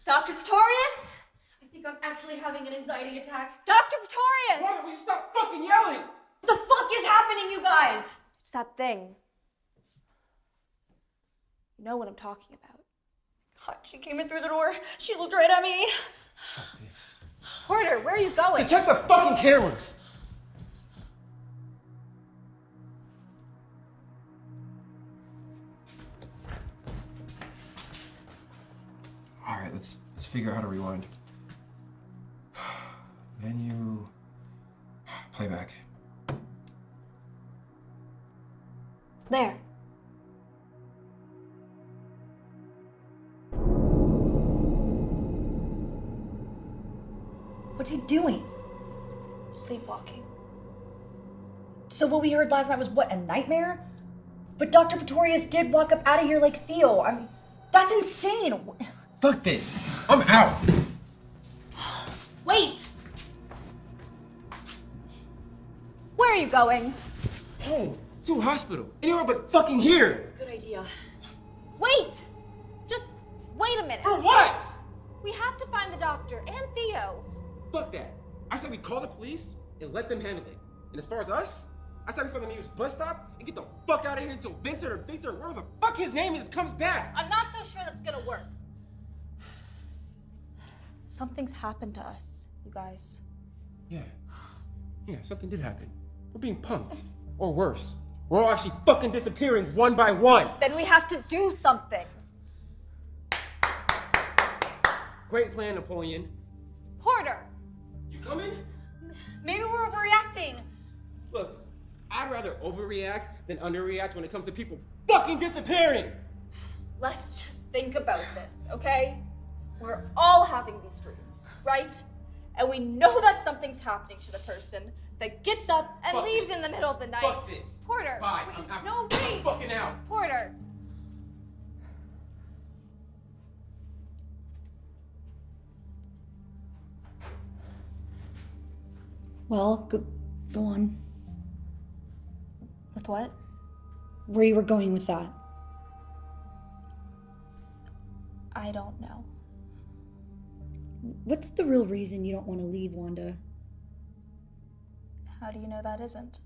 Speaker 2: Dr. Pretorius! I think I'm actually having an anxiety attack. Dr. Pretorius!
Speaker 8: Why don't you stop fucking yelling?
Speaker 5: What the fuck is happening, you guys?
Speaker 11: It's that thing. You know what I'm talking about. God, she came in through the door. She looked right at me.
Speaker 8: Fuck this.
Speaker 2: Porter, where are you going?
Speaker 8: To check the fucking cameras! Alright, let's figure out how to rewind. Menu. Playback.
Speaker 11: There.
Speaker 12: What's he doing?
Speaker 11: Sleepwalking.
Speaker 12: So what we heard last night was what, a nightmare? But Dr. Pretorius did walk up out of here like Theo. I mean, that's insane.
Speaker 8: Fuck this. I'm out.
Speaker 2: Wait! Where are you going?
Speaker 8: Home. To a hospital. Anywhere but fucking here.
Speaker 12: Good idea.
Speaker 2: Wait! Just wait a minute.
Speaker 8: For what?
Speaker 2: We have to find the doctor and Theo.
Speaker 8: Fuck that. I said we call the police and let them handle it. And as far as us, I said we find the nearest bus stop and get the fuck out of here until Vincent or Victor, or whatever the fuck his name is, comes back.
Speaker 2: I'm not so sure that's gonna work. Something's happened to us, you guys.
Speaker 8: Yeah, something did happen. We're being punked. Or worse, we're all actually fucking disappearing one by one.
Speaker 2: Then we have to do something.
Speaker 8: Great plan, Napoleon.
Speaker 2: Porter!
Speaker 8: You coming?
Speaker 12: Maybe we're overreacting.
Speaker 8: Look, I'd rather overreact than underreact when it comes to people fucking disappearing.
Speaker 2: Let's just think about this, okay? We're all having these dreams, right? And we know that something's happening to the person that gets up and
Speaker 8: Fuck
Speaker 2: leaves
Speaker 8: this.
Speaker 2: in the middle of the night.
Speaker 8: Fuck this.
Speaker 2: Porter!
Speaker 8: Bye.
Speaker 2: Wait,
Speaker 8: I'm out.
Speaker 2: no, wait!
Speaker 8: I'm fucking out.
Speaker 2: Porter!
Speaker 12: Well, go on.
Speaker 2: With what?
Speaker 12: Where you were going with that?
Speaker 2: I don't know.
Speaker 12: What's the real reason you don't want to leave, Wanda?
Speaker 2: How do you know that isn't?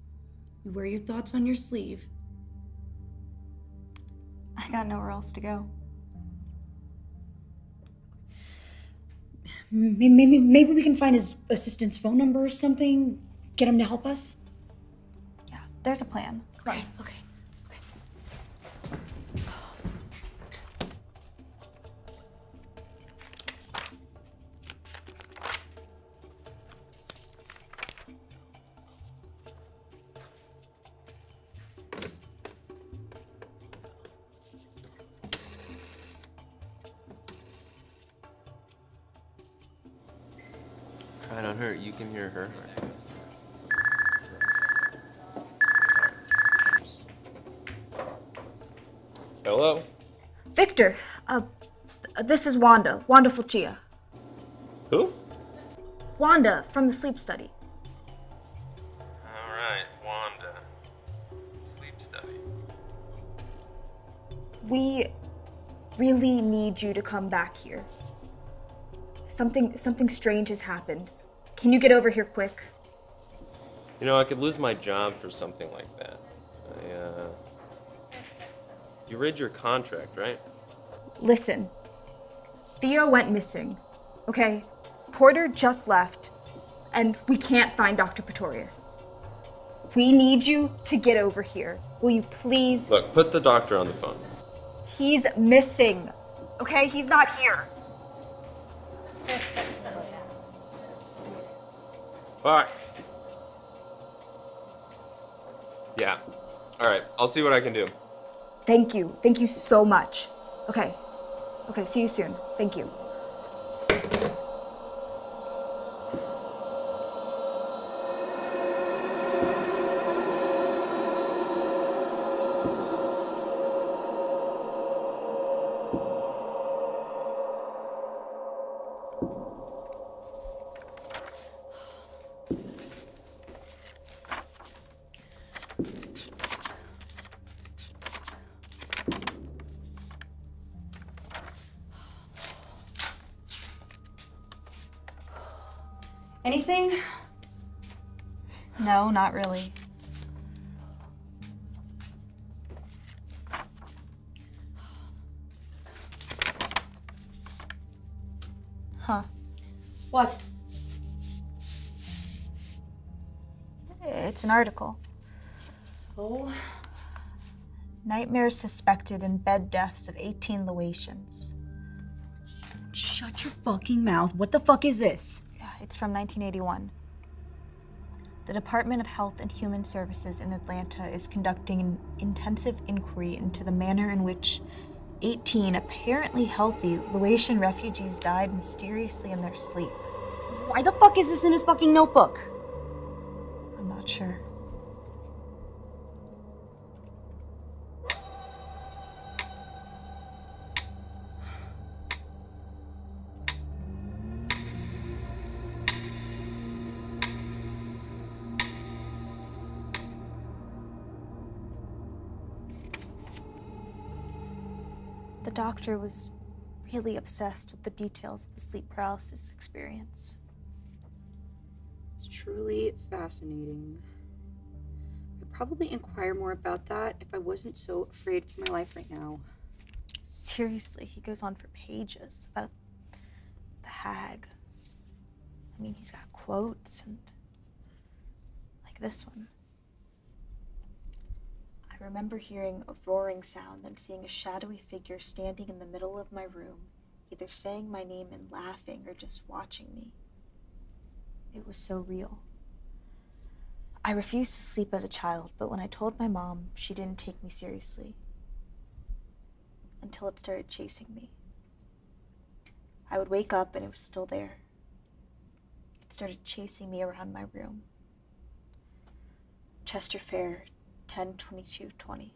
Speaker 12: You wear your thoughts on your sleeve.
Speaker 2: I got nowhere else to go.
Speaker 12: Maybe we can find his assistant's phone number or something. Get him to help us.
Speaker 2: Yeah, there's a plan.
Speaker 12: Okay. Okay.
Speaker 4: Try on her. You can hear her. Hello?
Speaker 2: Victor, this is Wanda. Wanda Fulcia.
Speaker 4: Who?
Speaker 2: Wanda from the sleep study.
Speaker 4: All right, Wanda. Sleep study.
Speaker 2: We really need you to come back here. Something strange has happened. Can you get over here quick?
Speaker 4: You know, I could lose my job for something like that. You read your contract, right?
Speaker 2: Listen, Theo went missing, okay? Porter just left, and we can't find Dr. Pretorius. We need you to get over here. Will you please?
Speaker 4: Look, put the doctor on the phone.
Speaker 2: He's missing, okay? He's not here.
Speaker 4: Fuck. Yeah. All right, I'll see what I can do.
Speaker 2: Thank you. Thank you so much. Okay. Okay, see you soon. Thank you.
Speaker 12: Anything?
Speaker 2: No, not really. Huh.
Speaker 12: What?
Speaker 2: It's an article.
Speaker 12: So?
Speaker 2: Nightmares suspected in bed deaths of 18 Laotians.
Speaker 12: Shut your fucking mouth. What the fuck is this?
Speaker 2: Yeah, it's from 1981. The Department of Health and Human Services in Atlanta is conducting an intensive inquiry into the manner in which 18 apparently healthy Laotian refugees died mysteriously in their sleep.
Speaker 12: Why the fuck is this in his fucking notebook?
Speaker 2: I'm not sure.
Speaker 11: doctor was really obsessed with the details of the sleep paralysis experience.
Speaker 12: It's truly fascinating. I'd probably inquire more about that if I wasn't so afraid for my life right now.
Speaker 11: Seriously, he goes on for pages about the hag. I mean, he's got quotes and like this one. I remember hearing a roaring sound, then seeing a shadowy figure standing in the middle of my room, either saying my name and laughing or just watching me. It was so real. I refused to sleep as a child, but when I told my mom, she didn't take me seriously. Until it started chasing me. I would wake up and it was still there. It started chasing me around my room. Chester Fair, 10/22/20.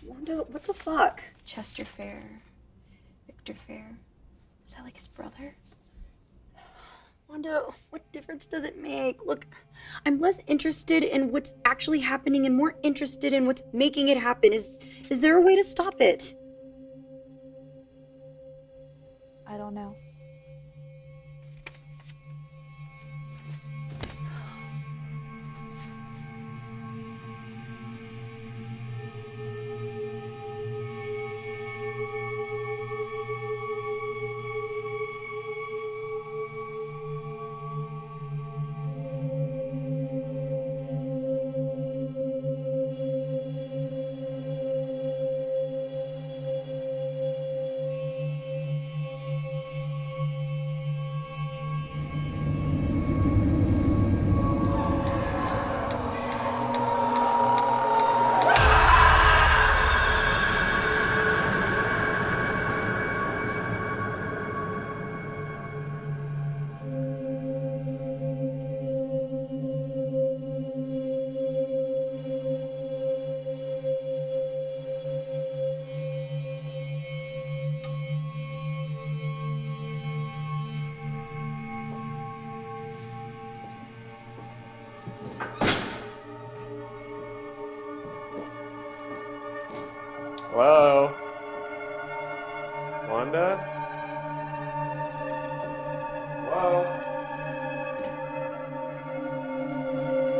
Speaker 12: Wanda, what the fuck?
Speaker 11: Chester Fair, Victor Fair. Is that like his brother?
Speaker 12: Wanda, what difference does it make? Look, I'm less interested in what's actually happening and more interested in what's making it happen. Is there a way to stop it?
Speaker 11: I don't know.
Speaker 4: Hello? Wanda? Hello?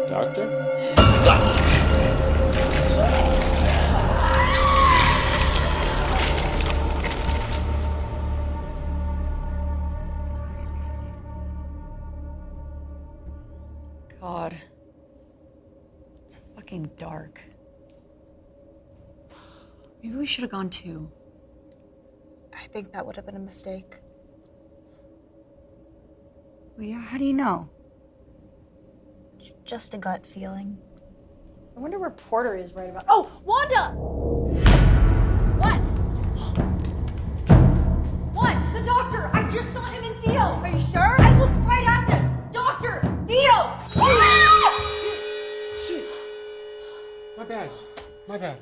Speaker 4: Doctor?
Speaker 12: God. It's fucking dark. Maybe we should have gone too.
Speaker 11: I think that would have been a mistake.
Speaker 12: Well, yeah, how do you know?
Speaker 11: Just a gut feeling.
Speaker 12: I wonder where Porter is right about. Oh, Wanda!
Speaker 2: What?
Speaker 12: What? The doctor! I just saw him and Theo!
Speaker 2: Are you sure?
Speaker 12: I looked right at them! Doctor! Theo!
Speaker 8: Shit. My bad. My bad.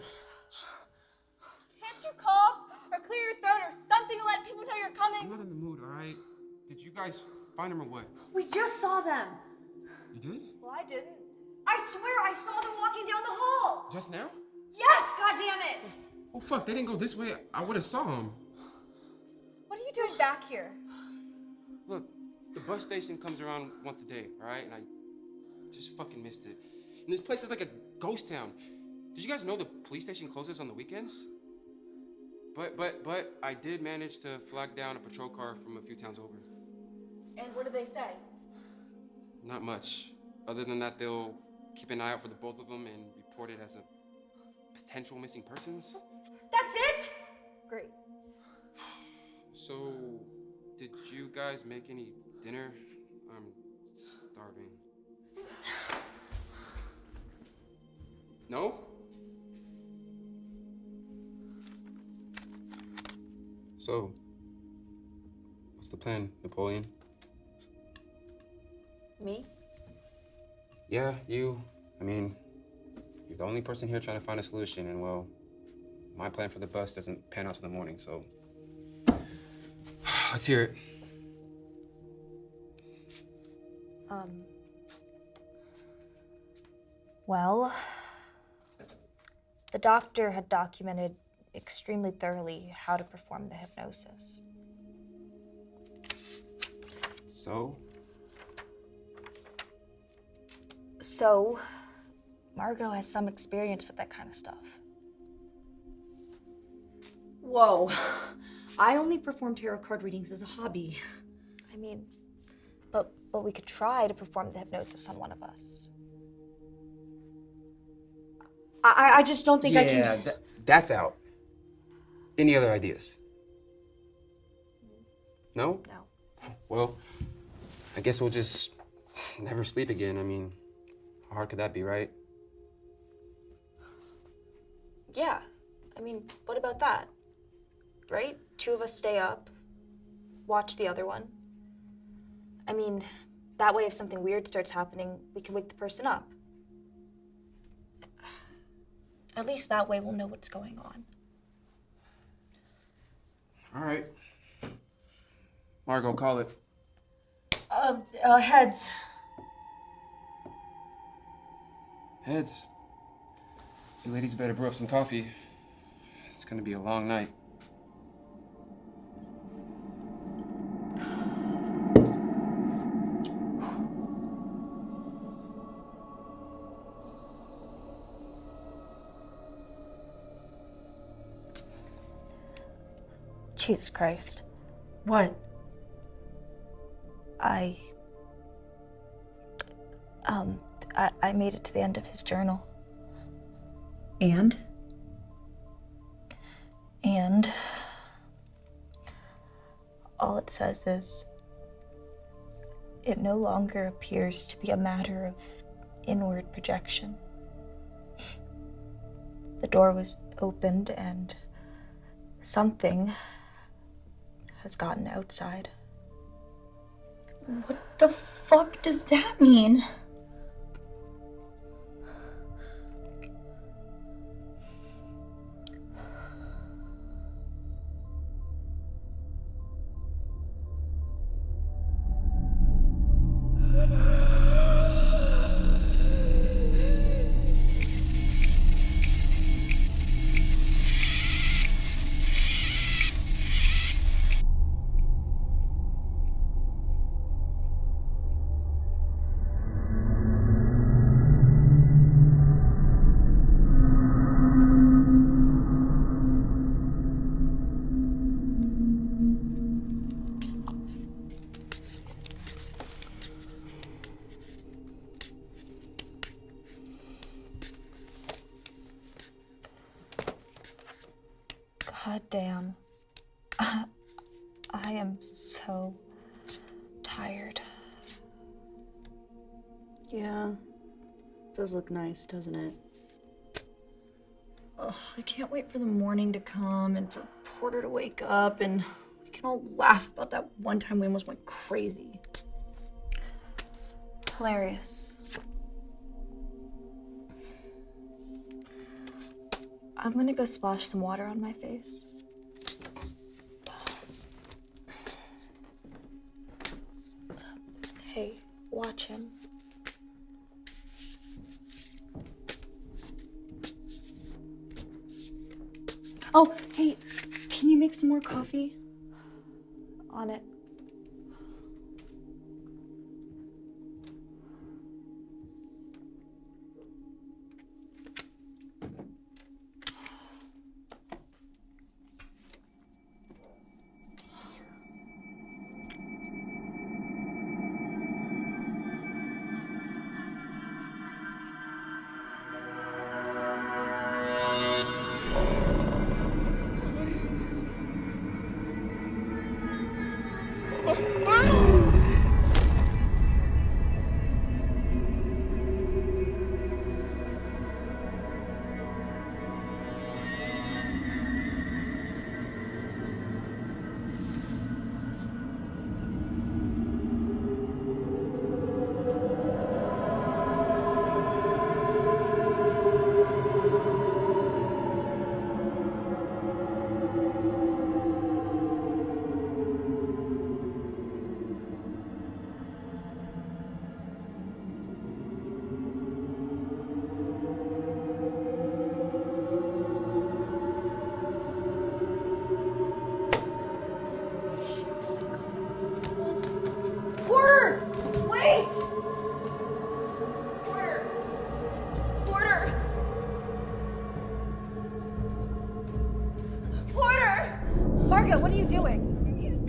Speaker 2: Can't you cough or clear your throat or something to let people know you're
Speaker 8: I'm
Speaker 2: coming?
Speaker 8: not in the mood, alright? Did you guys find him or what?
Speaker 12: We just saw them!
Speaker 8: You did?
Speaker 2: Well, I didn't.
Speaker 12: I swear I saw them walking down the hall!
Speaker 8: Just now?
Speaker 12: Yes, goddammit!
Speaker 8: Oh fuck, they didn't go this way. I would have saw him.
Speaker 2: What are you doing back here?
Speaker 8: Look, the bus station comes around once a day, alright? And I just fucking missed it. And this place is like a ghost town. Did you guys know the police station closes on the weekends? But I did manage to flag down a patrol car from a few towns over.
Speaker 2: And what did they say?
Speaker 8: Not much. Other than that, they'll keep an eye out for the both of them and report it as a potential missing persons.
Speaker 12: That's it?
Speaker 2: Great.
Speaker 8: So, did you guys make any dinner? I'm starving. No? So, what's the plan, Napoleon?
Speaker 11: Me?
Speaker 8: Yeah, you. I mean, you're the only person here trying to find a solution, and well, my plan for the bus doesn't pan out till the morning, so let's hear it.
Speaker 11: Well, the doctor had documented extremely thoroughly how to perform the hypnosis.
Speaker 8: So?
Speaker 11: So, Margot has some experience with that kind of stuff.
Speaker 12: Whoa. I only perform tarot card readings as a hobby.
Speaker 11: I mean, but we could try to perform the hypnosis on one of us.
Speaker 12: I just don't think I can.
Speaker 8: Yeah, that's out. Any other ideas? No?
Speaker 11: No.
Speaker 8: Well, I guess we'll just never sleep again. I mean, how hard could that be, right?
Speaker 11: Yeah. I mean, what about that? Right? 2 of us stay up, watch the other one. I mean, that way if something weird starts happening, we can wake the person up. At least that way we'll know what's going on.
Speaker 8: All right. Margot, call it.
Speaker 12: Heads.
Speaker 8: Heads. You ladies better brew up some coffee. It's gonna be a long night.
Speaker 11: Jesus Christ.
Speaker 12: What?
Speaker 11: I made it to the end of his journal.
Speaker 12: And?
Speaker 11: And all it says is, it no longer appears to be a matter of inward projection. The door was opened and something has gotten outside.
Speaker 12: What the fuck does that mean?
Speaker 11: God damn. I am so tired.
Speaker 12: Yeah. Does look nice, doesn't it? Ugh, I can't wait for the morning to come and for Porter to wake up and we can all laugh about that one time we almost went crazy.
Speaker 11: Hilarious. I'm gonna go splash some water on my face. Hey, watch him.
Speaker 12: Oh, hey, can you make some more coffee?
Speaker 11: On it.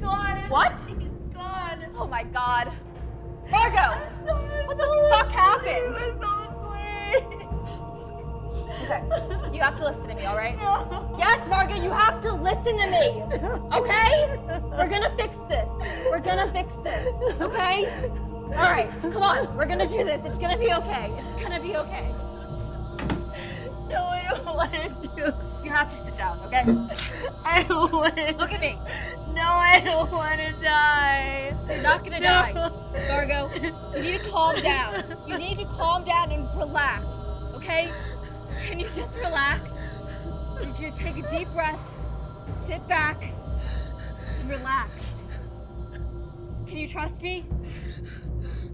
Speaker 11: gone.
Speaker 2: What?
Speaker 11: He's gone.
Speaker 2: Oh my god. Margot! What the fuck happened?
Speaker 11: I fell asleep.
Speaker 2: Okay, you have to listen to me, alright?
Speaker 11: No.
Speaker 2: Yes, Margot, you have to listen to me! Okay? We're gonna fix this. We're gonna fix this, okay? Alright, come on, we're gonna do this. It's gonna be okay. It's gonna be okay.
Speaker 11: No, I don't want to.
Speaker 2: You have to sit down, okay?
Speaker 11: I don't want to.
Speaker 2: Look at me.
Speaker 11: No, I don't want to die.
Speaker 2: You're not gonna die. Margot, you need to calm down. You need to calm down and relax, okay? Can you just relax? I need you to take a deep breath, sit back, and relax. Can you trust me?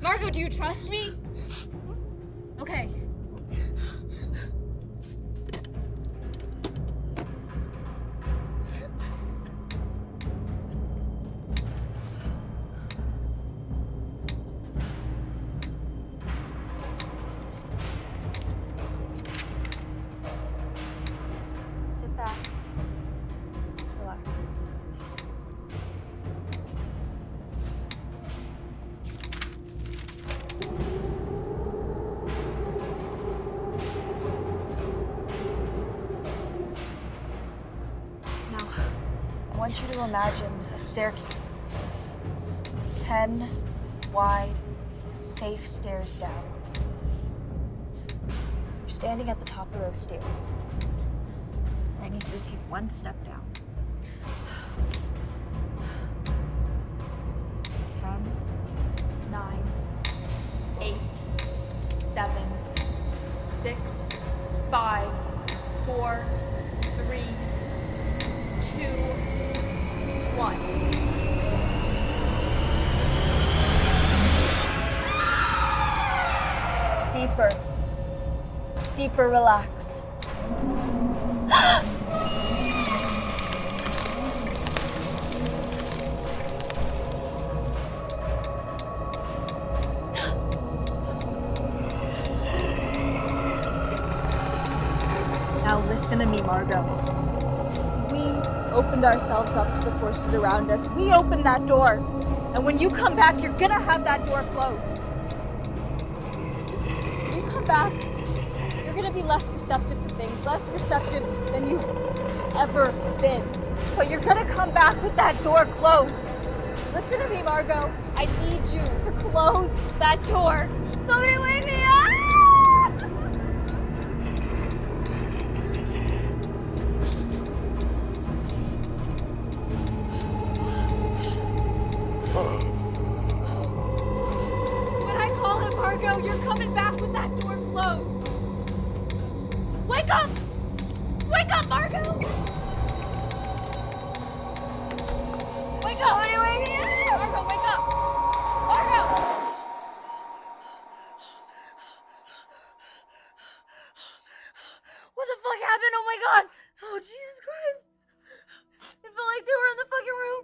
Speaker 2: Margot, do you trust me? Okay. Sit back. Relax. Now, I want you to imagine a staircase. 10 wide, safe stairs down. You're standing at the top of those stairs. I need you to take one step down. 10, 9, 8, 7, 6, 5, 4, 3, 2, 1. Deeper. Deeper relaxed. Now listen to me, Margot. We opened ourselves up to the forces around us. We opened that door. And when you come back, you're gonna have that door closed. When you come back, you're gonna be less receptive to things, less receptive than you've ever been. But you're gonna come back with that door closed. Listen to me, Margot. I need you to close that door. Somebody wake me up! When I call him, Margot, you're coming back with that door closed. Wake up! Wake up, Margot! Wake up! What are you waking up? Margot, wake up! Margot! What the fuck happened? Oh my god! Oh, Jesus Christ! It felt like they were in the fucking room.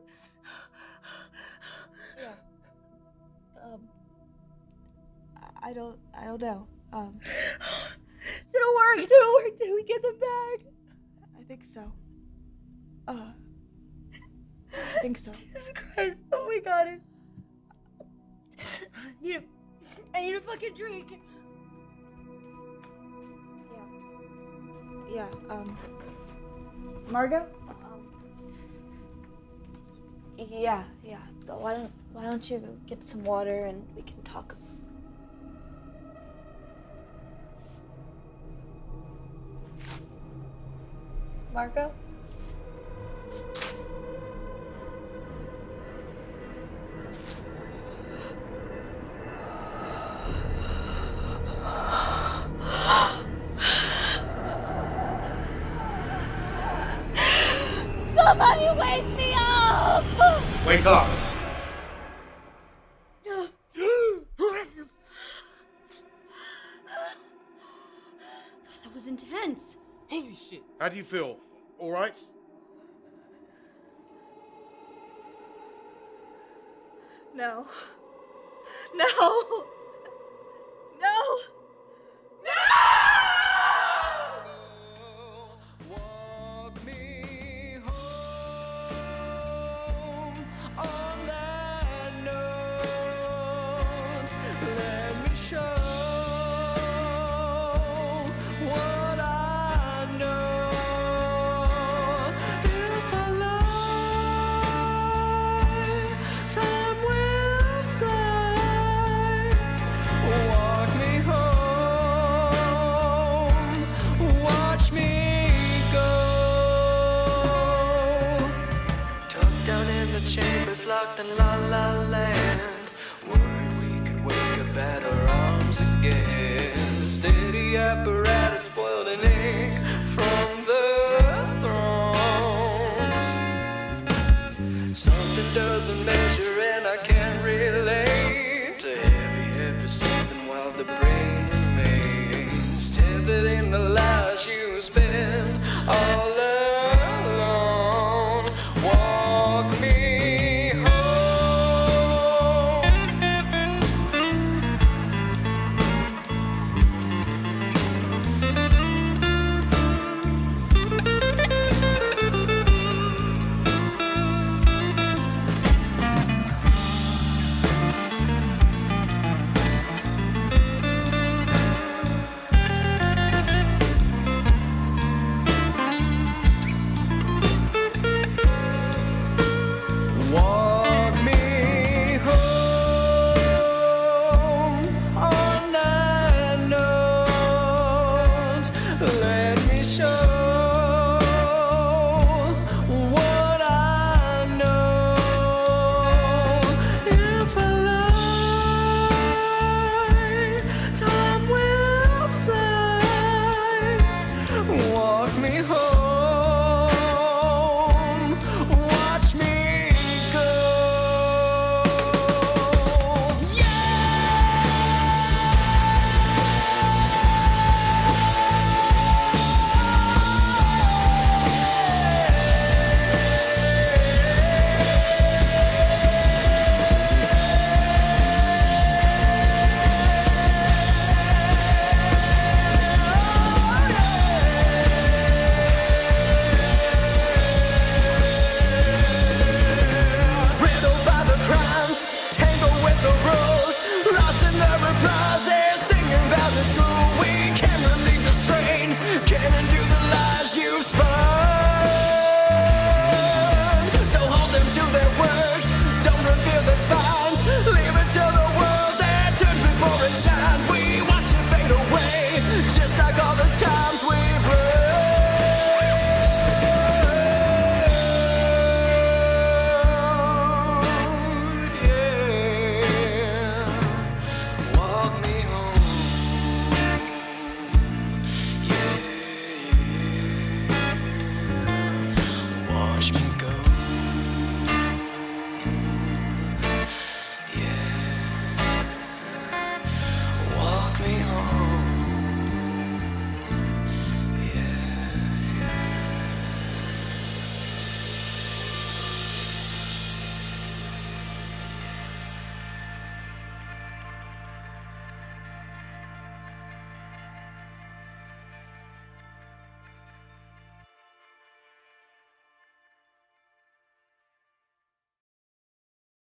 Speaker 2: Yeah. I don't know. Did it work? Did it work? Did we get them back? I think so. I think so. Jesus Christ! Oh my god! I need a fucking drink. Yeah. Margot? Yeah. Why don't you get some water and we can talk? Margot? Somebody wake me up!
Speaker 6: Wake up!
Speaker 12: That was intense.
Speaker 8: Holy shit.
Speaker 6: How do you feel? All right?
Speaker 2: No. No! No! No!
Speaker 9: Walk me home. Let me show what I know. If I lie, time will fly. Walk me home, watch me go. Tucked down in the chambers, locked in La La Land. Worried we could wake up at our arms again. The steady apparatus spoiled in ink from the thrones. Something doesn't measure and I can't relate to heavy for something while the brain remains tethered in the light.